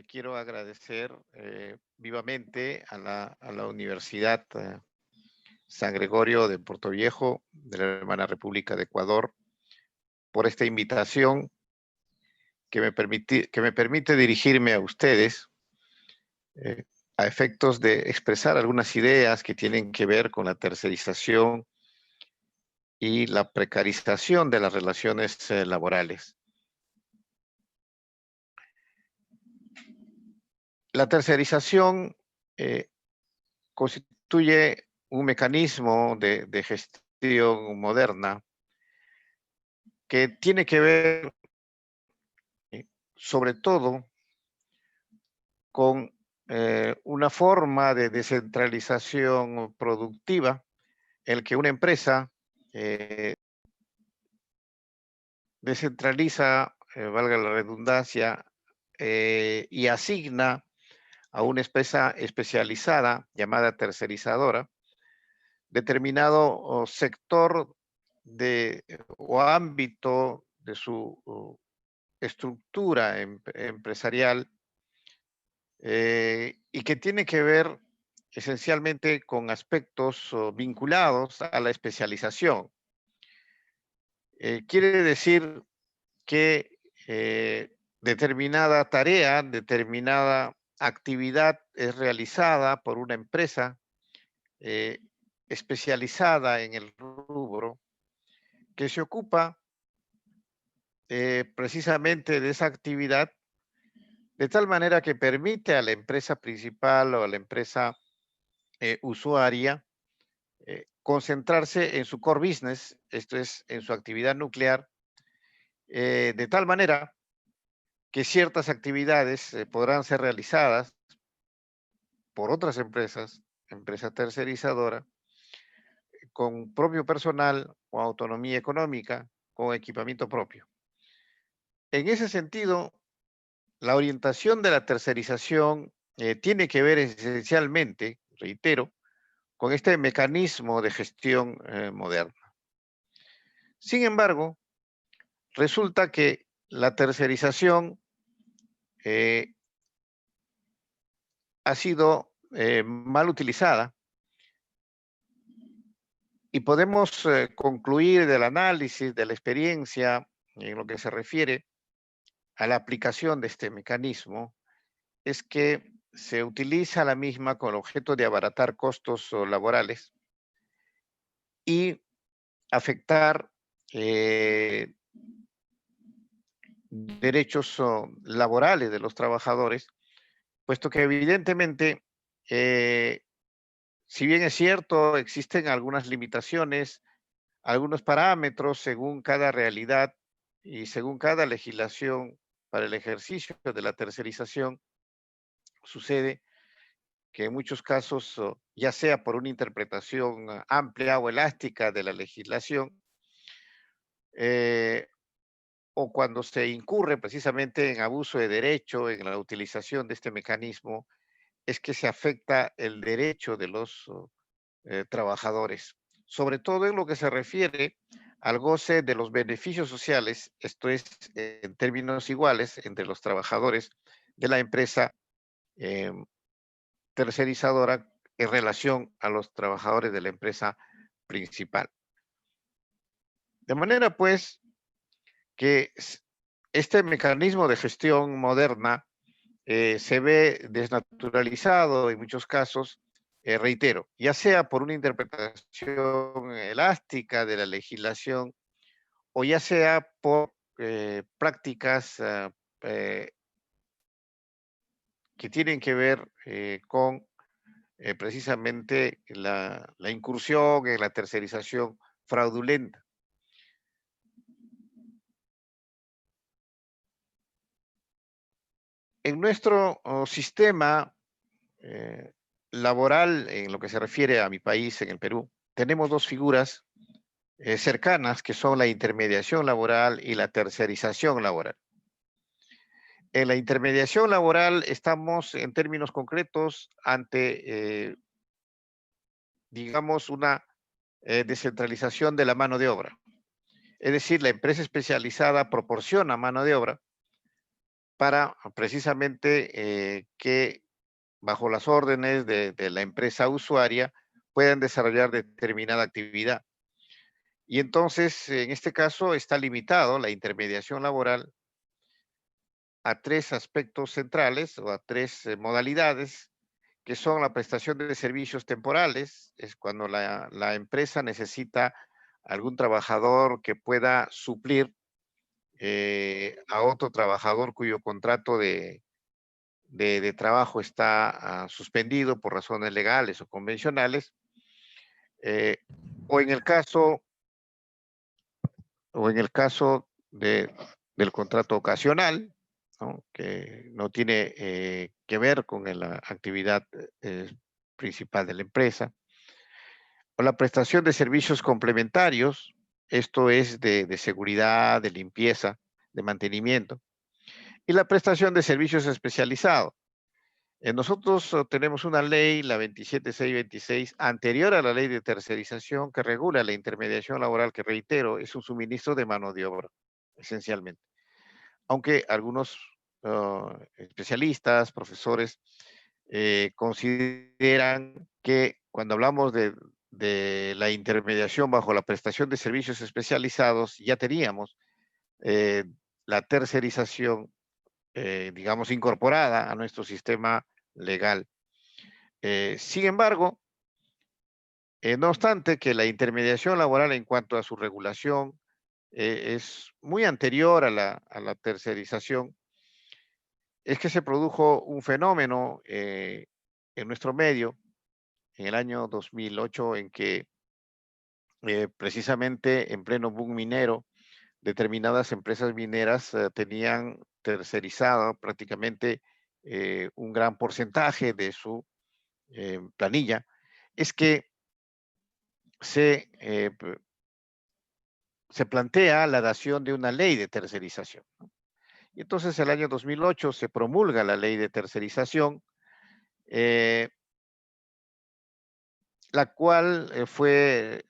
Quiero agradecer vivamente a la Universidad San Gregorio de Puerto Viejo, de la hermana República de Ecuador, por esta invitación que me permite dirigirme a ustedes eh, a efectos de expresar algunas ideas que tienen que ver con la tercerización y la precarización de las relaciones laborales. La tercerización eh, constituye un mecanismo de gestión moderna que tiene que ver sobre todo con una forma de descentralización productiva en el que una empresa eh, descentraliza, valga la redundancia, y asigna a una empresa especializada llamada tercerizadora determinado sector o ámbito de su estructura empresarial y que tiene que ver esencialmente con aspectos vinculados a la especialización. Quiere decir que determinada tarea, determinada actividad es realizada por una empresa eh, especializada en el rubro que se ocupa precisamente de esa actividad de tal manera que permite a la empresa principal o a la empresa usuaria concentrarse en su core business, esto es, en su actividad nuclear, de tal manera que ciertas actividades podrán ser realizadas por otras empresas, empresa tercerizadora, con propio personal o autonomía económica, con equipamiento propio. En ese sentido, la orientación de la tercerización tiene que ver esencialmente, reitero, con este mecanismo de gestión moderna. Sin embargo, resulta que la tercerización eh, ha sido mal utilizada y podemos concluir del análisis, de la experiencia, en lo que se refiere a la aplicación de este mecanismo, es que se utiliza la misma con el objeto de abaratar costos laborales y afectar derechos laborales de los trabajadores, puesto que evidentemente, si bien es cierto, existen algunas limitaciones, algunos parámetros según cada realidad y según cada legislación para el ejercicio de la tercerización, sucede que en muchos casos, ya sea por una interpretación amplia o elástica de la legislación, eh, o cuando se incurre precisamente en abuso de derecho, en la utilización de este mecanismo, es que se afecta el derecho de los trabajadores, sobre todo en lo que se refiere al goce de los beneficios sociales, esto es, en términos iguales entre los trabajadores de la empresa eh, tercerizadora en relación a los trabajadores de la empresa principal. De manera pues que este mecanismo de gestión moderna se ve desnaturalizado en muchos casos, reitero, ya sea por una interpretación elástica de la legislación o ya sea por prácticas eh, que tienen que ver con precisamente la incursión en la tercerización fraudulenta. En nuestro sistema eh, laboral, en lo que se refiere a mi país, en el Perú, tenemos dos figuras cercanas que son la intermediación laboral y la tercerización laboral. En la intermediación laboral estamos en términos concretos ante, digamos, una descentralización de la mano de obra. Es decir, la empresa especializada proporciona mano de obra, para precisamente que bajo las órdenes de la empresa usuaria puedan desarrollar determinada actividad. Y entonces, en este caso, está limitado la intermediación laboral a tres aspectos centrales o a tres modalidades, que son la prestación de servicios temporales, es cuando la empresa necesita algún trabajador que pueda suplir a otro trabajador cuyo contrato de trabajo está suspendido por razones legales o convencionales, eh, o en el caso, o en el caso del contrato ocasional, ¿no? Que no tiene que ver con la actividad principal de la empresa, o la prestación de servicios complementarios, esto es de seguridad, de limpieza, de mantenimiento, y la prestación de servicios especializados. Nosotros tenemos una ley, la 27626, anterior a la ley de tercerización, que regula la intermediación laboral, que reitero, es un suministro de mano de obra, esencialmente. Aunque algunos especialistas, profesores, consideran que cuando hablamos de la intermediación bajo la prestación de servicios especializados, ya teníamos eh, la tercerización, digamos, incorporada a nuestro sistema legal. Sin embargo, no obstante que la intermediación laboral en cuanto a su regulación es muy anterior a la tercerización, es que se produjo un fenómeno en nuestro medio en el año 2008 en que precisamente en pleno boom minero, determinadas empresas mineras tenían tercerizado prácticamente un gran porcentaje de su planilla. Es que se, se plantea la dación de una ley de tercerización, ¿no? Y entonces el año 2008 se promulga la ley de tercerización, eh, la cual fue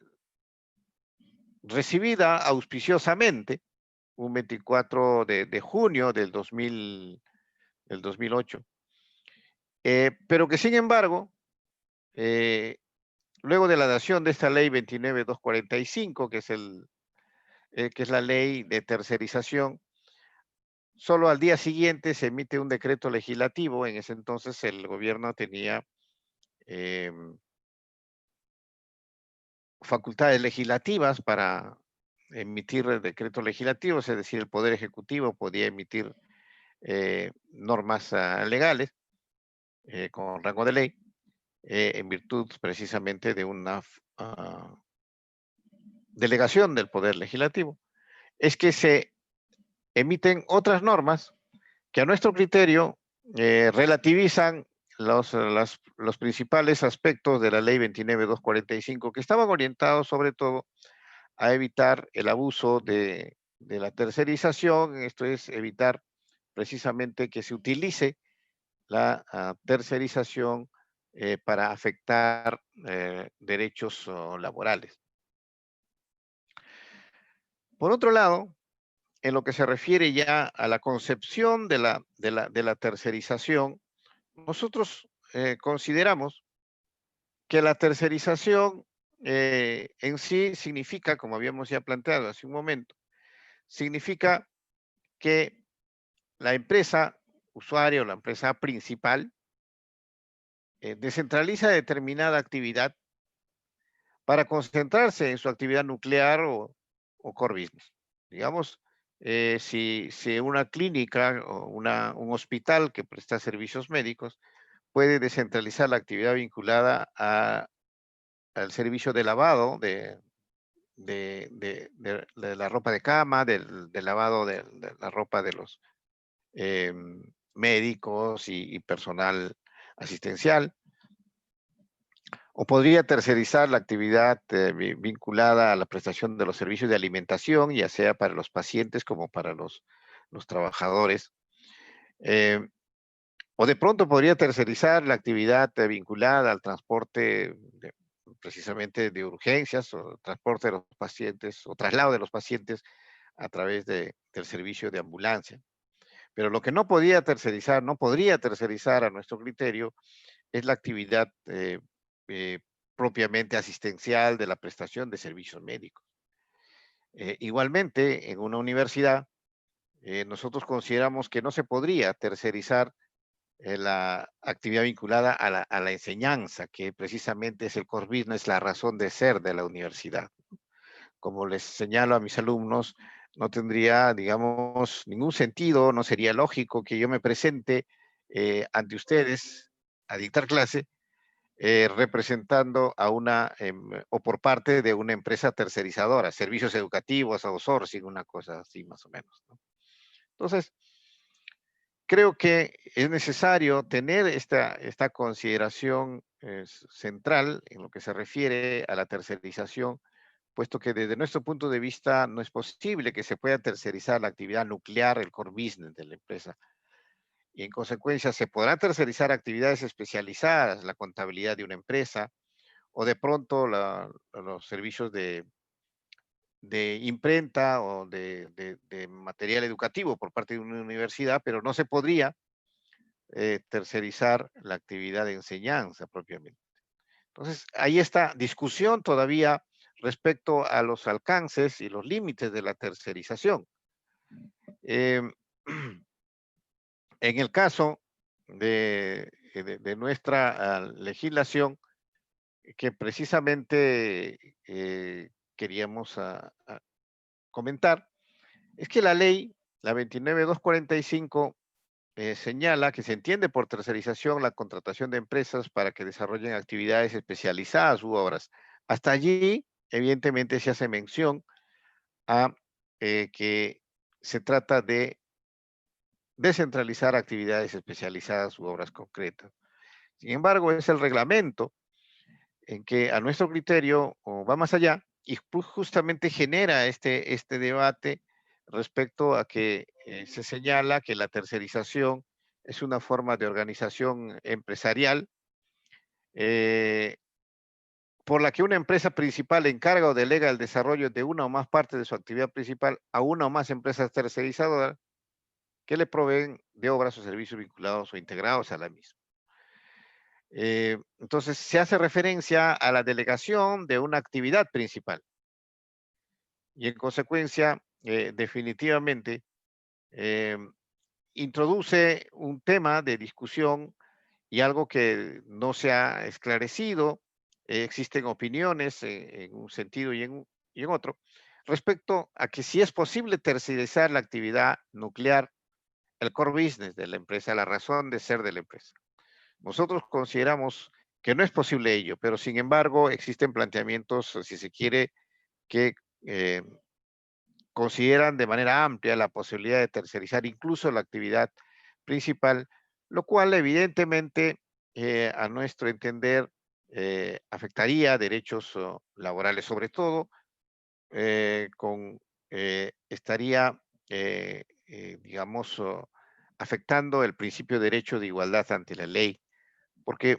recibida auspiciosamente un 24 de junio del 2008, pero que sin embargo, eh, luego de la dación de esta ley 29245, que es la ley de tercerización, solo al día siguiente se emite un decreto legislativo. En ese entonces el gobierno tenía eh, facultades legislativas para emitir decretos legislativos, es decir, el Poder Ejecutivo podía emitir normas legales con rango de ley en virtud precisamente de una delegación del Poder Legislativo. Es que se emiten otras normas que a nuestro criterio relativizan los principales aspectos de la ley 29245, que estaban orientados sobre todo a evitar el abuso de la tercerización, esto es evitar precisamente que se utilice la tercerización para afectar derechos laborales. Por otro lado, en lo que se refiere ya a la concepción de la tercerización, nosotros consideramos que la tercerización en sí significa, como habíamos ya planteado hace un momento, significa que la empresa usuaria o la empresa principal descentraliza determinada actividad para concentrarse en su actividad nuclear o core business. Digamos, si una clínica o un hospital que presta servicios médicos puede descentralizar la actividad vinculada al servicio de lavado de la ropa de cama, del lavado de la ropa de los eh, médicos y personal asistencial, o podría tercerizar la actividad vinculada a la prestación de los servicios de alimentación, ya sea para los pacientes como para los trabajadores. Eh, o de pronto podría tercerizar la actividad vinculada al transporte precisamente de urgencias o transporte de los pacientes o traslado de los pacientes a través del servicio de ambulancia. Pero lo que no podía tercerizar, no podría tercerizar a nuestro criterio, es la actividad eh, propiamente asistencial de la prestación de servicios médicos. Igualmente, en una universidad, nosotros consideramos que no se podría tercerizar la actividad vinculada a la enseñanza, que precisamente es el core business, la razón de ser de la universidad. Como les señalo a mis alumnos, no tendría, digamos, ningún sentido, no sería lógico que yo me presente ante ustedes a dictar clase representando a una o por parte de una empresa tercerizadora, servicios educativos, outsourcing, una cosa así más o menos, ¿no? Entonces, creo que es necesario tener esta consideración central en lo que se refiere a la tercerización, puesto que desde nuestro punto de vista no es posible que se pueda tercerizar la actividad nuclear, el core business de la empresa. Y en consecuencia se podrán tercerizar actividades especializadas, la contabilidad de una empresa o de pronto los servicios de imprenta o de material educativo por parte de una universidad, pero no se podría tercerizar la actividad de enseñanza propiamente. Entonces, hay esta discusión todavía respecto a los alcances y los límites de la tercerización. Em, en el caso de nuestra legislación, que precisamente queríamos comentar, es que la ley, la 29245, señala que se entiende por tercerización la contratación de empresas para que desarrollen actividades especializadas u obras. Hasta allí, evidentemente, se hace mención a que se trata de descentralizar actividades especializadas u obras concretas. Sin embargo, es el reglamento en que a nuestro criterio va más allá y justamente genera este debate respecto a que se señala que la tercerización es una forma de organización empresarial eh, por la que una empresa principal encarga o delega el desarrollo de una o más partes de su actividad principal a una o más empresas tercerizadoras que le proveen de obras o servicios vinculados o integrados a la misma. Entonces, se hace referencia a la delegación de una actividad principal y en consecuencia, definitivamente, eh, introduce un tema de discusión y algo que no se ha esclarecido. Existen opiniones en un sentido y en otro respecto a que si es posible tercerizar la actividad nuclear, el core business de la empresa, la razón de ser de la empresa. Nosotros consideramos que no es posible ello, pero sin embargo existen planteamientos, si se quiere, que eh, consideran de manera amplia la posibilidad de tercerizar incluso la actividad principal, lo cual evidentemente, a nuestro entender, afectaría derechos laborales sobre todo, estaría, digamos, afectando el principio de derecho de igualdad ante la ley, porque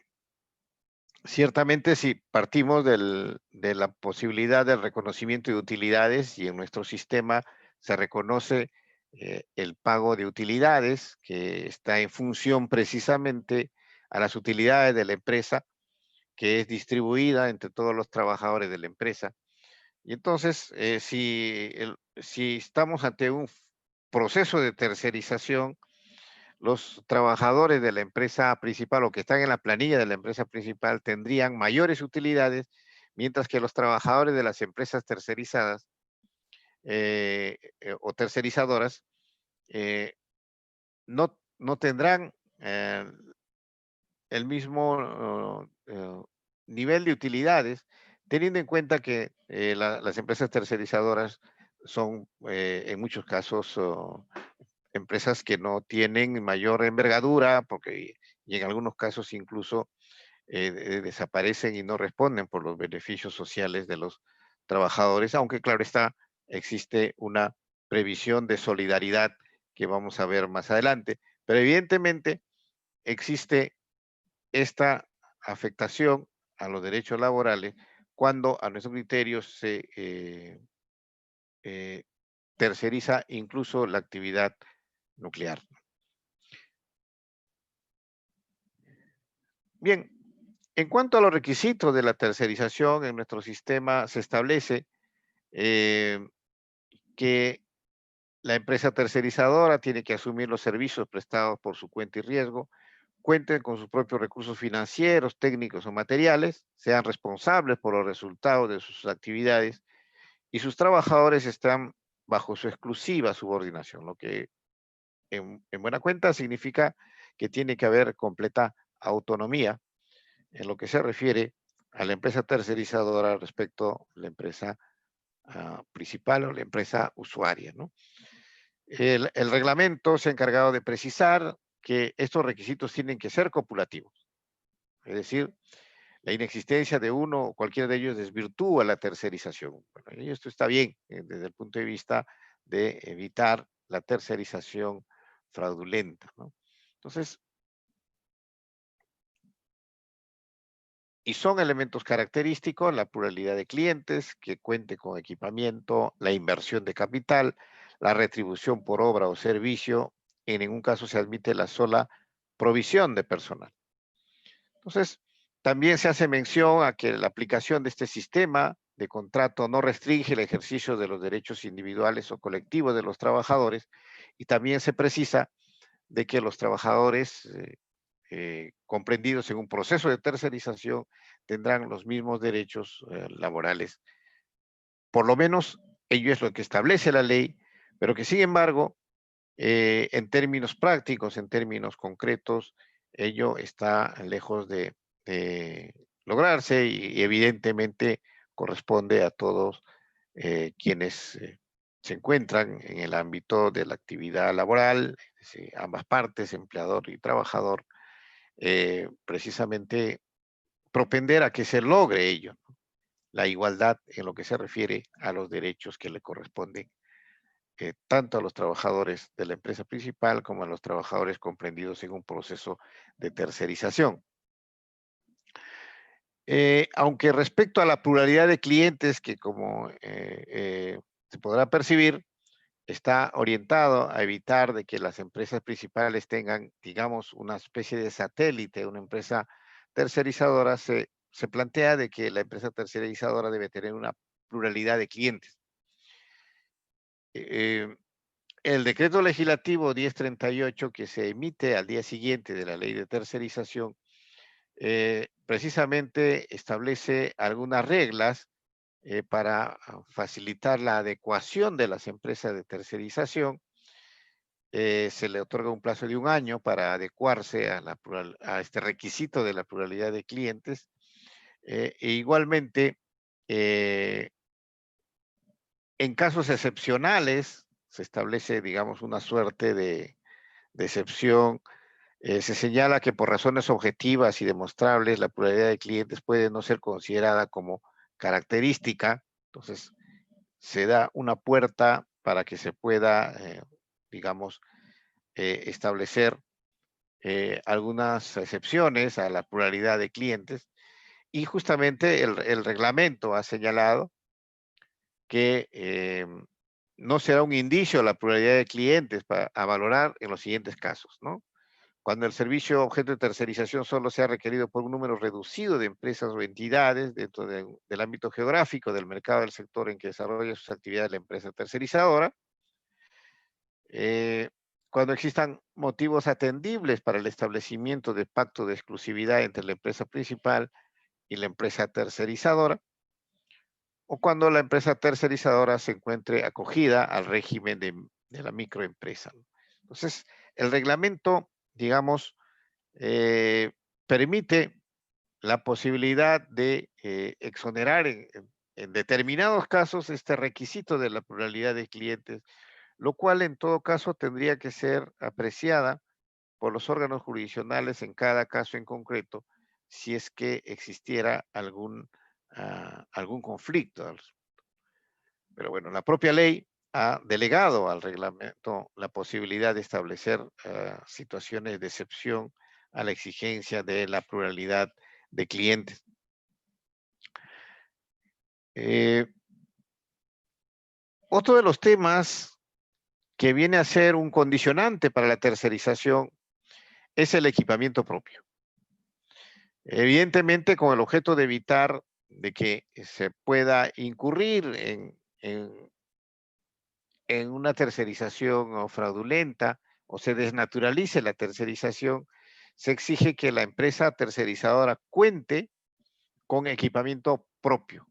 ciertamente, si partimos de la posibilidad del reconocimiento de utilidades y en nuestro sistema se reconoce el pago de utilidades que está en función precisamente a las utilidades de la empresa, que es distribuida entre todos los trabajadores de la empresa. Y entonces, si estamos ante un proceso de tercerización, los trabajadores de la empresa principal o que están en la planilla de la empresa principal tendrían mayores utilidades, mientras que los trabajadores de las empresas tercerizadas o tercerizadoras eh, no tendrán el mismo nivel de utilidades, teniendo en cuenta que las empresas tercerizadoras son en muchos casos empresas que no tienen mayor envergadura, porque y en algunos casos incluso desaparecen y no responden por los beneficios sociales de los trabajadores, aunque claro está, existe una previsión de solidaridad que vamos a ver más adelante. Pero evidentemente existe esta afectación a los derechos laborales cuando a nuestro criterio se eh, terceriza incluso la actividad nuclear. Bien, en cuanto a los requisitos de la tercerización en nuestro sistema, se establece eh, que la empresa tercerizadora tiene que asumir los servicios prestados por su cuenta y riesgo, cuenten con sus propios recursos financieros, técnicos o materiales, sean responsables por los resultados de sus actividades y sus trabajadores están bajo su exclusiva subordinación, lo que en buena cuenta significa que tiene que haber completa autonomía en lo que se refiere a la empresa tercerizadora respecto a la empresa principal o la empresa usuaria, ¿no? El reglamento se ha encargado de precisar que estos requisitos tienen que ser copulativos, es decir, la inexistencia de uno o cualquiera de ellos desvirtúa la tercerización. Bueno, y esto está bien desde el punto de vista de evitar la tercerización fraudulenta, ¿no? Entonces, y son elementos característicos la pluralidad de clientes, que cuente con equipamiento, la inversión de capital, la retribución por obra o servicio. En ningún caso se admite la sola provisión de personal. Entonces, también se hace mención a que la aplicación de este sistema de contrato no restringe el ejercicio de los derechos individuales o colectivos de los trabajadores y también se precisa de que los trabajadores comprendidos en un proceso de tercerización tendrán los mismos derechos laborales. Por lo menos ello es lo que establece la ley, pero que sin embargo, en términos prácticos, en términos concretos, ello está lejos de lograrse y evidentemente corresponde a todos quienes se encuentran en el ámbito de la actividad laboral, ambas partes, empleador y trabajador, precisamente propender a que se logre ello, ¿no? La igualdad en lo que se refiere a los derechos que le corresponden tanto a los trabajadores de la empresa principal como a los trabajadores comprendidos en un proceso de tercerización. Aunque respecto a la pluralidad de clientes que como se podrá percibir, está orientado a evitar de que las empresas principales tengan, digamos, una especie de satélite, una empresa tercerizadora, se plantea de que la empresa tercerizadora debe tener una pluralidad de clientes. Eh, el decreto legislativo 1038 que se emite al día siguiente de la ley de tercerización, precisamente establece algunas reglas para facilitar la adecuación de las empresas de tercerización. Se le otorga un plazo de 1 año para adecuarse a este requisito de la pluralidad de clientes. E igualmente, eh, en casos excepcionales, se establece, digamos, una suerte de excepción. Se señala que por razones objetivas y demostrables, la pluralidad de clientes puede no ser considerada como característica. Entonces, se da una puerta para que se pueda, digamos, establecer algunas excepciones a la pluralidad de clientes y justamente el reglamento ha señalado que no será un indicio a la pluralidad de clientes a valorar en los siguientes casos, ¿no? Cuando el servicio objeto de tercerización solo sea requerido por un número reducido de empresas o entidades dentro del ámbito geográfico del mercado del sector en que desarrolla sus actividades la empresa tercerizadora, eh, cuando existan motivos atendibles para el establecimiento de pacto de exclusividad entre la empresa principal y la empresa tercerizadora, o cuando la empresa tercerizadora se encuentre acogida al régimen de la microempresa. Entonces, el reglamento, digamos, eh, permite la posibilidad de exonerar en determinados casos este requisito de la pluralidad de clientes, lo cual en todo caso tendría que ser apreciada por los órganos jurisdiccionales en cada caso en concreto, si es que existiera algún conflicto. Pero bueno, la propia ley ha delegado al reglamento la posibilidad de establecer situaciones de excepción a la exigencia de la pluralidad de clientes. Eh, Otro de los temas que viene a ser un condicionante para la tercerización es el equipamiento propio. Evidentemente con el objeto de evitar de que se pueda incurrir en una tercerización o fraudulenta o se desnaturalice la tercerización, se exige que la empresa tercerizadora cuente con equipamiento propio.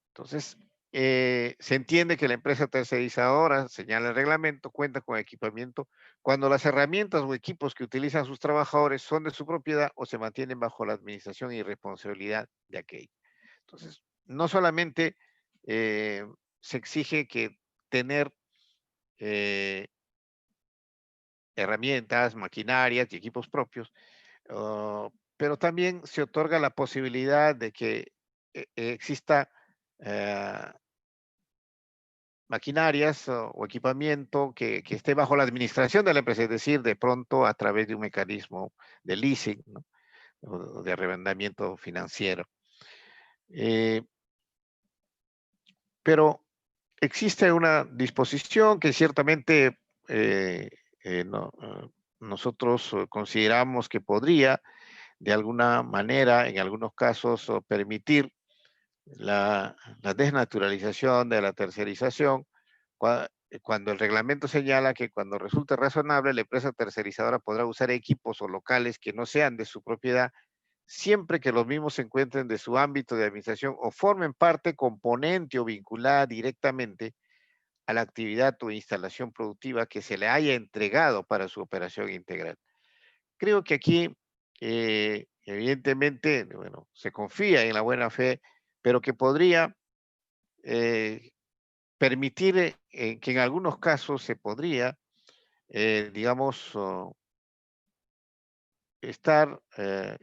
Entonces, se entiende que la empresa tercerizadora, señala el reglamento, cuenta con equipamiento cuando las herramientas o equipos que utilizan sus trabajadores son de su propiedad o se mantienen bajo la administración y responsabilidad de aquello. Entonces, no solamente se exige que tener eh, herramientas, maquinarias y equipos propios, pero también se otorga la posibilidad de que exista eh, maquinarias o equipamiento que esté bajo la administración de la empresa, es decir, de pronto a través de un mecanismo de leasing, ¿no? O de arrendamiento financiero. Eh, pero existe una disposición que ciertamente nosotros consideramos que podría de alguna manera, en algunos casos, permitir la desnaturalización de la tercerización, cuando el reglamento señala que cuando resulte razonable, la empresa tercerizadora podrá usar equipos o locales que no sean de su propiedad, siempre que los mismos se encuentren de su ámbito de administración o formen parte componente o vinculada directamente a la actividad o instalación productiva que se le haya entregado para su operación integral. Creo que aquí, evidentemente, bueno, se confía en la buena fe, pero que podría eh, permitir que en algunos casos se podría, digamos, estar eh,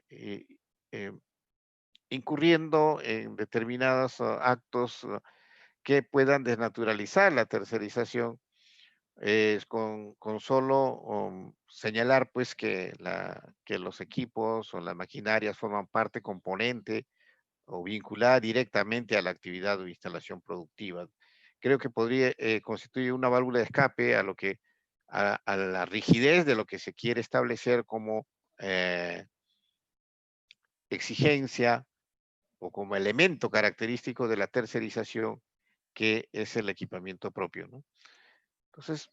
incurriendo en determinados actos que puedan desnaturalizar la tercerización con solo señalar pues que los equipos o las maquinarias forman parte componente o vinculada directamente a la actividad o instalación productiva. Creo que podría constituir una válvula de escape a lo que a la rigidez de lo que se quiere establecer como eh, exigencia o como elemento característico de la tercerización que es el equipamiento propio, ¿no? Entonces,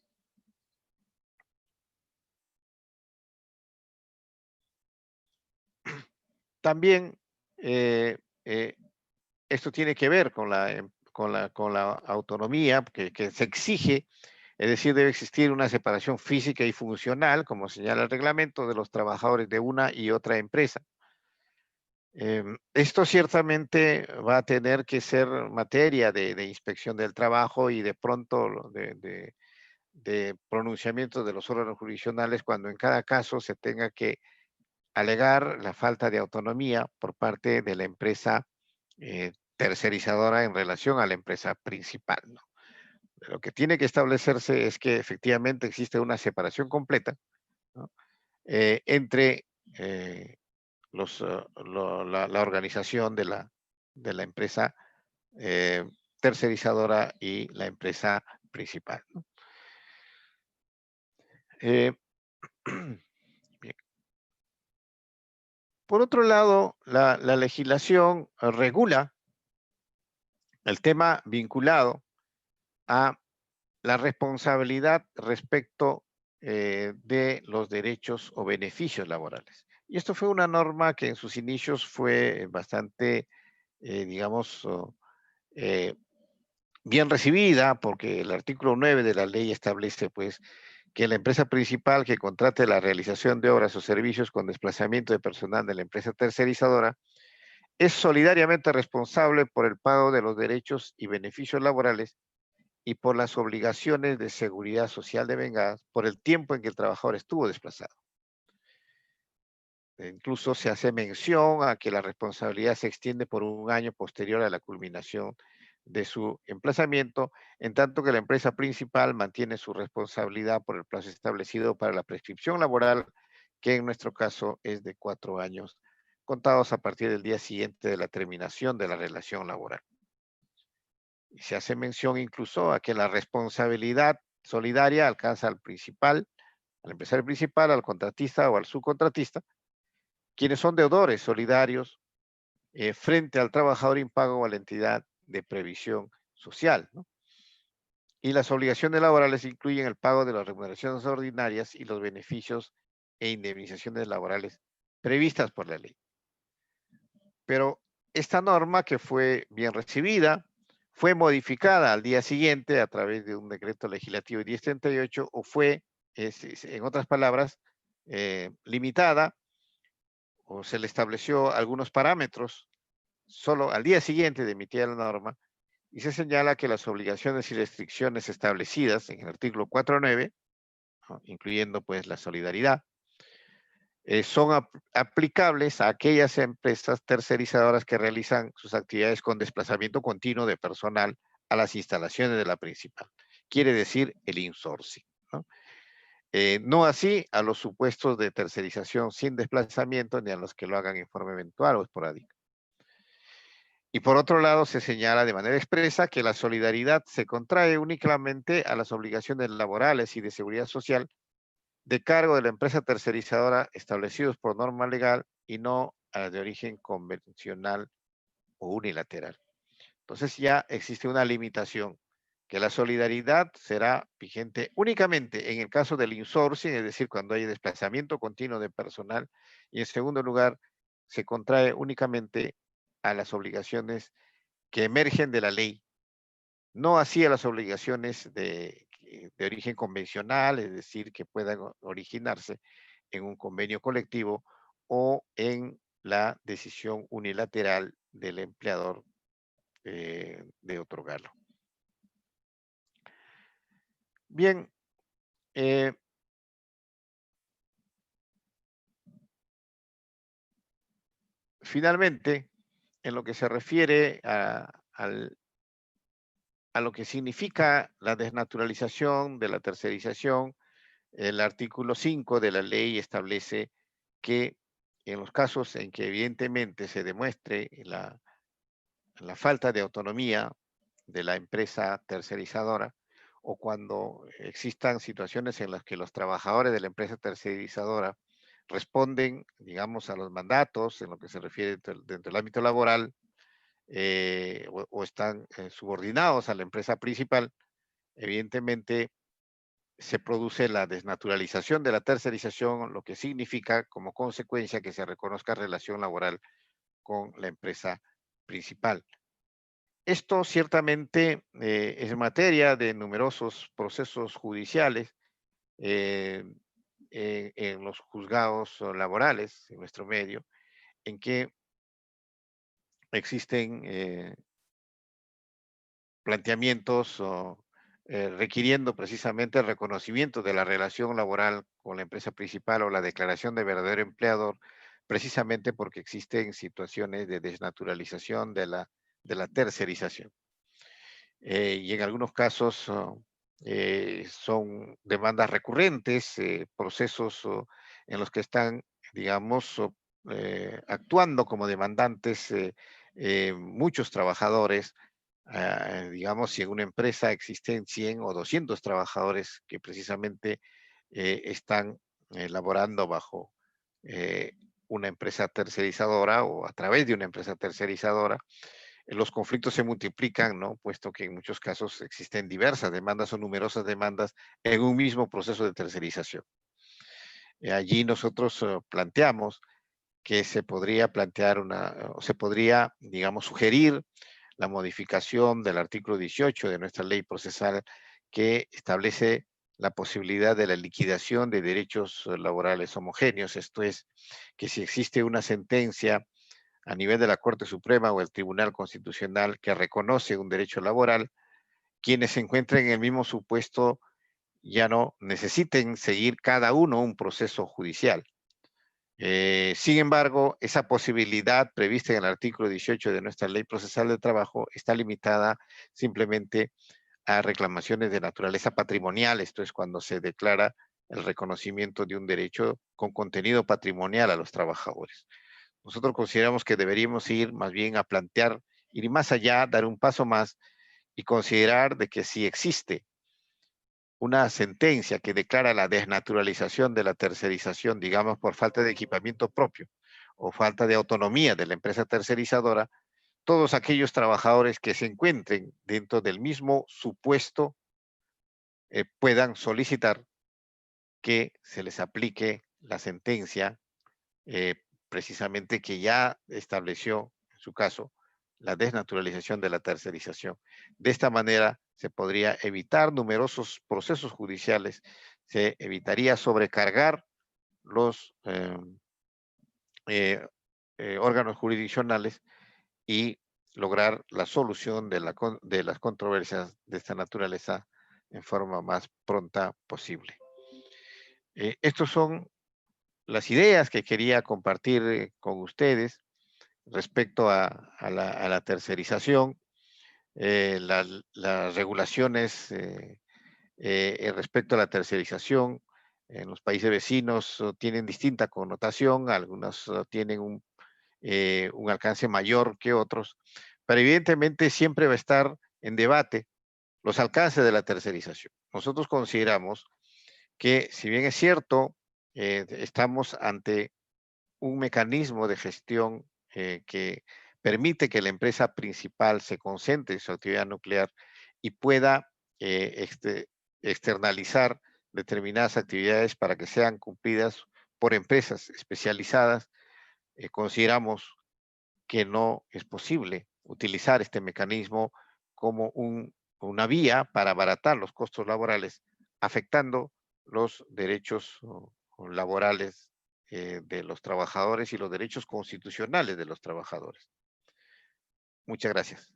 también eh, eh, esto tiene que ver con la autonomía que se exige, es decir, debe existir una separación física y funcional, como señala el reglamento, de los trabajadores de una y otra empresa. Esto ciertamente va a tener que ser materia de inspección del trabajo y de pronto de pronunciamiento de los órganos jurisdiccionales cuando en cada caso se tenga que alegar la falta de autonomía por parte de la empresa tercerizadora en relación a la empresa principal, ¿no? Lo que tiene que establecerse es que efectivamente existe una separación completa, ¿no? Entre la organización de la empresa eh, tercerizadora y la empresa principal, ¿no? Eh, bien. Por otro lado, la legislación regula el tema vinculado a la responsabilidad respecto de los derechos o beneficios laborales. Y esto fue una norma que en sus inicios fue bastante, digamos, eh, bien recibida, porque el artículo 9 de la ley establece, pues, que la empresa principal que contrate la realización de obras o servicios con desplazamiento de personal de la empresa tercerizadora es solidariamente responsable por el pago de los derechos y beneficios laborales y por las obligaciones de seguridad social devengadas por el tiempo en que el trabajador estuvo desplazado. Incluso se hace mención a que la responsabilidad se extiende por un año posterior a la culminación de su emplazamiento, en tanto que la empresa principal mantiene su responsabilidad por el plazo establecido para la prescripción laboral, que en nuestro caso es de 4 años, contados a partir del día siguiente de la terminación de la relación laboral. Y se hace mención incluso a que la responsabilidad solidaria alcanza al principal, al empresario principal, al contratista o al subcontratista, quienes son deudores solidarios frente al trabajador impago o a la entidad de previsión social, ¿no? Y las obligaciones laborales incluyen el pago de las remuneraciones ordinarias y los beneficios e indemnizaciones laborales previstas por la ley. Pero esta norma, que fue bien recibida, fue modificada al día siguiente a través de un decreto legislativo 1038 o fue, en otras palabras, limitada, o se le estableció algunos parámetros solo al día siguiente de emitir la norma, y se señala que las obligaciones y restricciones establecidas en el artículo 4.9, ¿no?, incluyendo pues la solidaridad, son aplicables a aquellas empresas tercerizadoras que realizan sus actividades con desplazamiento continuo de personal a las instalaciones de la principal. Quiere decir el insourcing, ¿no? No así a los supuestos de tercerización sin desplazamiento, ni a los que lo hagan en forma eventual o esporádica. Y por otro lado, se señala de manera expresa que la solidaridad se contrae únicamente a las obligaciones laborales y de seguridad social de cargo de la empresa tercerizadora establecidos por norma legal y no a las de origen convencional o unilateral. Entonces ya existe una limitación, que la solidaridad será vigente únicamente en el caso del insourcing, es decir, cuando hay desplazamiento continuo de personal, y en segundo lugar, se contrae únicamente a las obligaciones que emergen de la ley, no así a las obligaciones de origen convencional, es decir, que puedan originarse en un convenio colectivo o en la decisión unilateral del empleador de otorgarlo. Bien, eh, finalmente, en lo que se refiere a lo que significa la desnaturalización de la tercerización, el artículo 5 de la ley establece que en los casos en que evidentemente se demuestre la falta de autonomía de la empresa tercerizadora, o cuando existan situaciones en las que los trabajadores de la empresa tercerizadora responden, digamos, a los mandatos en lo que se refiere dentro del ámbito laboral, o están subordinados a la empresa principal, evidentemente se produce la desnaturalización de la tercerización, lo que significa como consecuencia que se reconozca relación laboral con la empresa principal. Esto ciertamente es materia de numerosos procesos judiciales eh, en los juzgados laborales en nuestro medio, en que existen planteamientos requiriendo precisamente el reconocimiento de la relación laboral con la empresa principal o la declaración de verdadero empleador, precisamente porque existen situaciones de desnaturalización de la tercerización. Y en algunos casos son demandas recurrentes, procesos en los que están, digamos, actuando como demandantes muchos trabajadores. Digamos, si en una empresa existen 100 o 200 trabajadores que precisamente están laborando bajo eh, una empresa tercerizadora o a través de una empresa tercerizadora, los conflictos se multiplican, ¿no? Puesto que en muchos casos existen diversas demandas o numerosas demandas en un mismo proceso de tercerización. Allí nosotros planteamos que se podría plantear o se podría, digamos, sugerir la modificación del artículo 18 de nuestra ley procesal, que establece la posibilidad de la liquidación de derechos laborales homogéneos. Esto es, que si existe una sentencia a nivel de la Corte Suprema o el Tribunal Constitucional que reconoce un derecho laboral, quienes se encuentren en el mismo supuesto ya no necesiten seguir cada uno un proceso judicial. Sin embargo, esa posibilidad prevista en el artículo 18 de nuestra Ley Procesal del Trabajo está limitada simplemente a reclamaciones de naturaleza patrimonial, esto es cuando se declara el reconocimiento de un derecho con contenido patrimonial a los trabajadores. Nosotros consideramos que deberíamos ir más bien a plantear, ir más allá, dar un paso más y considerar de que si existe una sentencia que declara la desnaturalización de la tercerización, digamos, por falta de equipamiento propio o falta de autonomía de la empresa tercerizadora, todos aquellos trabajadores que se encuentren dentro del mismo supuesto puedan solicitar que se les aplique la sentencia eh, precisamente que ya estableció, en su caso, la desnaturalización de la tercerización. De esta manera se podría evitar numerosos procesos judiciales, se evitaría sobrecargar los eh, órganos jurisdiccionales y lograr la solución de las controversias de esta naturaleza en forma más pronta posible. Estos son las ideas que quería compartir con ustedes respecto a la tercerización, las regulaciones respecto a la tercerización en los países vecinos tienen distinta connotación, algunos tienen un alcance mayor que otros, pero evidentemente siempre va a estar en debate los alcances de la tercerización. Nosotros consideramos que si bien es cierto, estamos ante un mecanismo de gestión que permite que la empresa principal se concentre en su actividad nuclear y pueda externalizar determinadas actividades para que sean cumplidas por empresas especializadas. Consideramos que no es posible utilizar este mecanismo como una vía para abaratar los costos laborales, afectando los derechos laborales de los trabajadores y los derechos constitucionales de los trabajadores. Muchas gracias.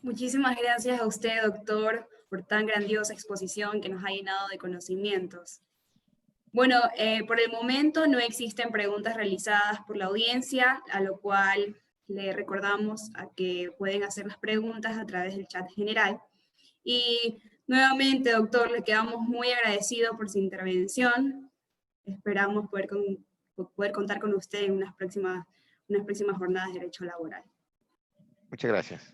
Muchísimas gracias a usted, doctor, por tan grandiosa exposición que nos ha llenado de conocimientos. Bueno, por el momento no existen preguntas realizadas por la audiencia, a lo cual le recordamos a que pueden hacer las preguntas a través del chat general. Y nuevamente, doctor, le quedamos muy agradecidos por su intervención. Esperamos poder contar con usted en unas próximas jornadas de derecho laboral. Muchas gracias.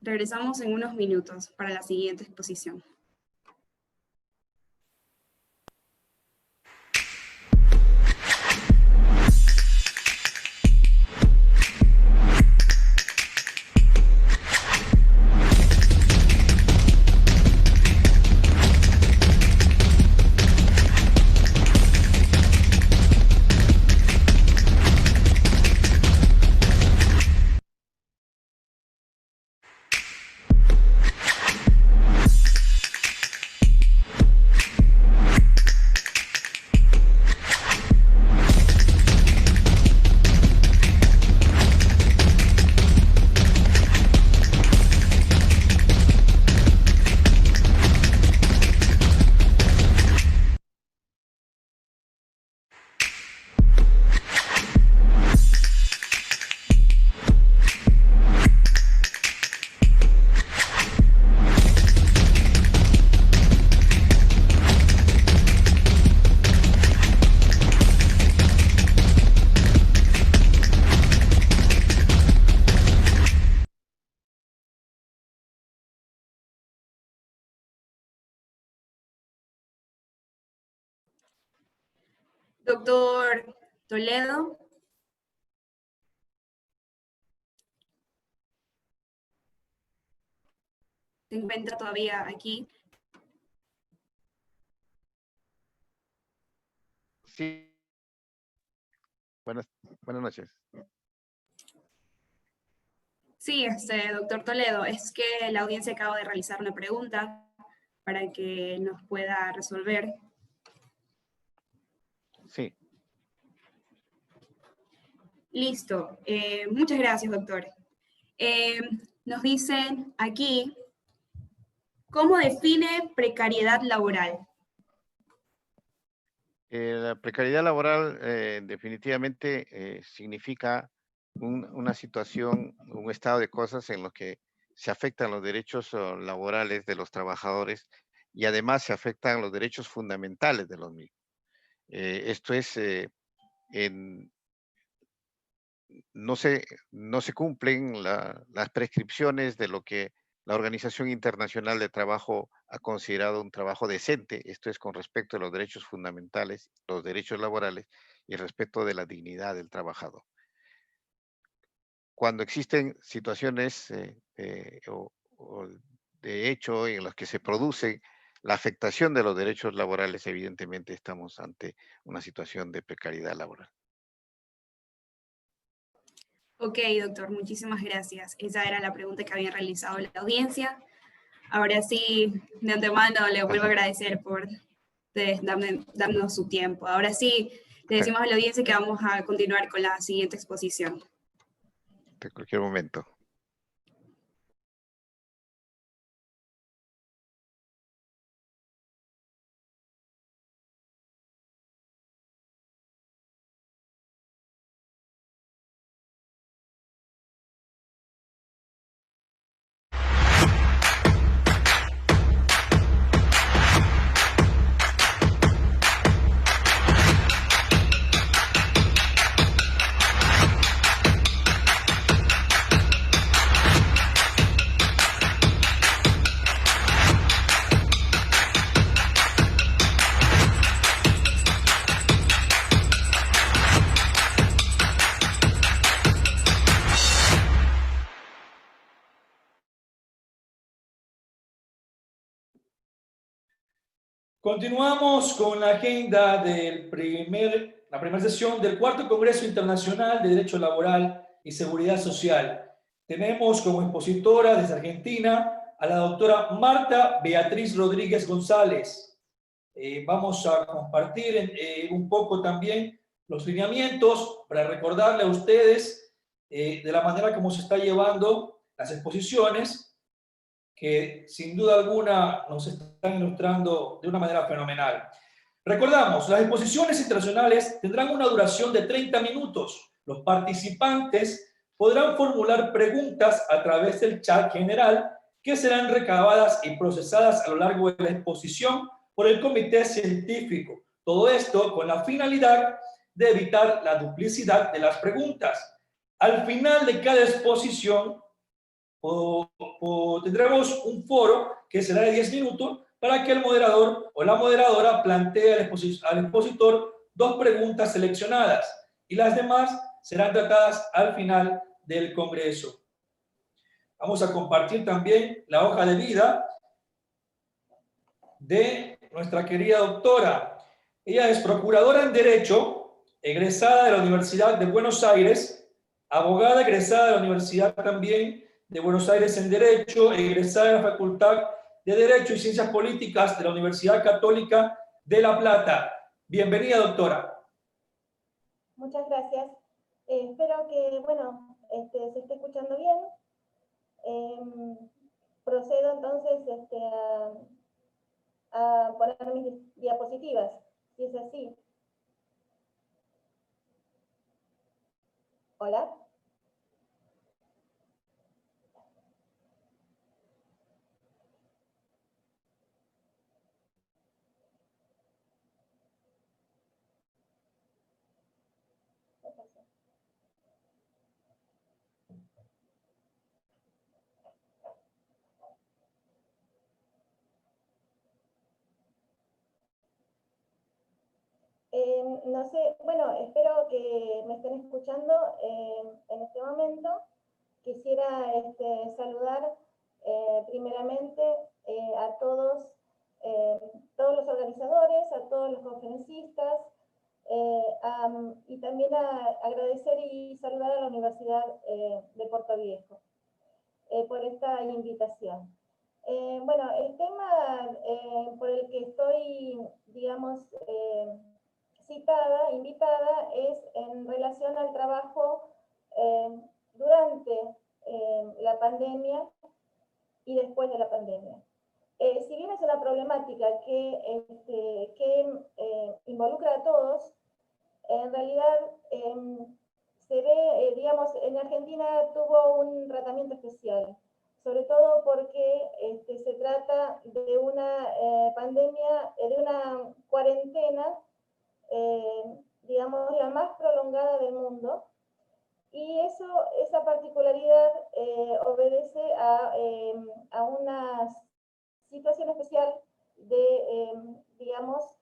Regresamos en unos minutos para la siguiente exposición. Doctor Toledo. ¿Se encuentra todavía aquí? Sí. Buenas noches. Sí, doctor Toledo, es que la audiencia acaba de realizar una pregunta para que nos pueda resolver. Sí. Listo. Muchas gracias, doctor. Nos dicen aquí, ¿cómo define precariedad laboral? La precariedad laboral definitivamente significa una situación, un estado de cosas en lo que se afectan los derechos laborales de los trabajadores y además se afectan los derechos fundamentales de los mismos. Esto es en no se cumplen las prescripciones de lo que la Organización Internacional de Trabajo ha considerado un trabajo decente. Esto es con respecto a los derechos fundamentales, los derechos laborales y el respeto de la dignidad del trabajador. Cuando existen situaciones o de hecho en las que se produce la afectación de los derechos laborales, evidentemente estamos ante una situación de precariedad laboral. Ok, doctor, muchísimas gracias. Esa era la pregunta que había realizado la audiencia. Ahora sí, de antemano le vuelvo a agradecer por darnos su tiempo. Ahora sí, le decimos a la audiencia que vamos a continuar con la siguiente exposición. En cualquier momento. Continuamos con la agenda de la primera sesión del Cuarto Congreso Internacional de Derecho Laboral y Seguridad Social. Tenemos como expositora desde Argentina a la doctora Marta Beatriz Rodríguez González. Vamos a compartir un poco también los lineamientos para recordarle a ustedes de la manera como se está llevando las exposiciones, que sin duda alguna nos están ilustrando de una manera fenomenal. Recordamos, las exposiciones internacionales tendrán una duración de 30 minutos. Los participantes podrán formular preguntas a través del chat general que serán recabadas y procesadas a lo largo de la exposición por el comité científico. Todo esto con la finalidad de evitar la duplicidad de las preguntas. Al final de cada exposición, tendremos un foro que será de 10 minutos para que el moderador o la moderadora plantee al expositor 2 preguntas seleccionadas y las demás serán tratadas al final del Congreso. Vamos a compartir también la hoja de vida de nuestra querida doctora. Ella es procuradora en Derecho, egresada de la Universidad de Buenos Aires, abogada egresada de la Universidad también de Buenos Aires en Derecho, egresada de la Facultad de Derecho y Ciencias Políticas de la Universidad Católica de La Plata. Bienvenida, doctora. Muchas gracias. Espero que, bueno, se esté escuchando bien. Procedo entonces a poner mis diapositivas, si es así. Hola. No sé, bueno, espero que me estén escuchando en este momento. Quisiera saludar primeramente a todos los organizadores, a todos los conferencistas, y también agradecer y saludar a la Universidad de Puerto Viejo por esta invitación. Bueno, el tema por el que estoy, digamos, invitada, es en relación al trabajo durante la pandemia y después de la pandemia. Si bien es una problemática que involucra a todos, en realidad se ve, digamos, en Argentina tuvo un tratamiento especial, sobre todo porque se trata de una pandemia, de una cuarentena, digamos, la más prolongada del mundo, Y esa particularidad obedece a una situación especial digamos,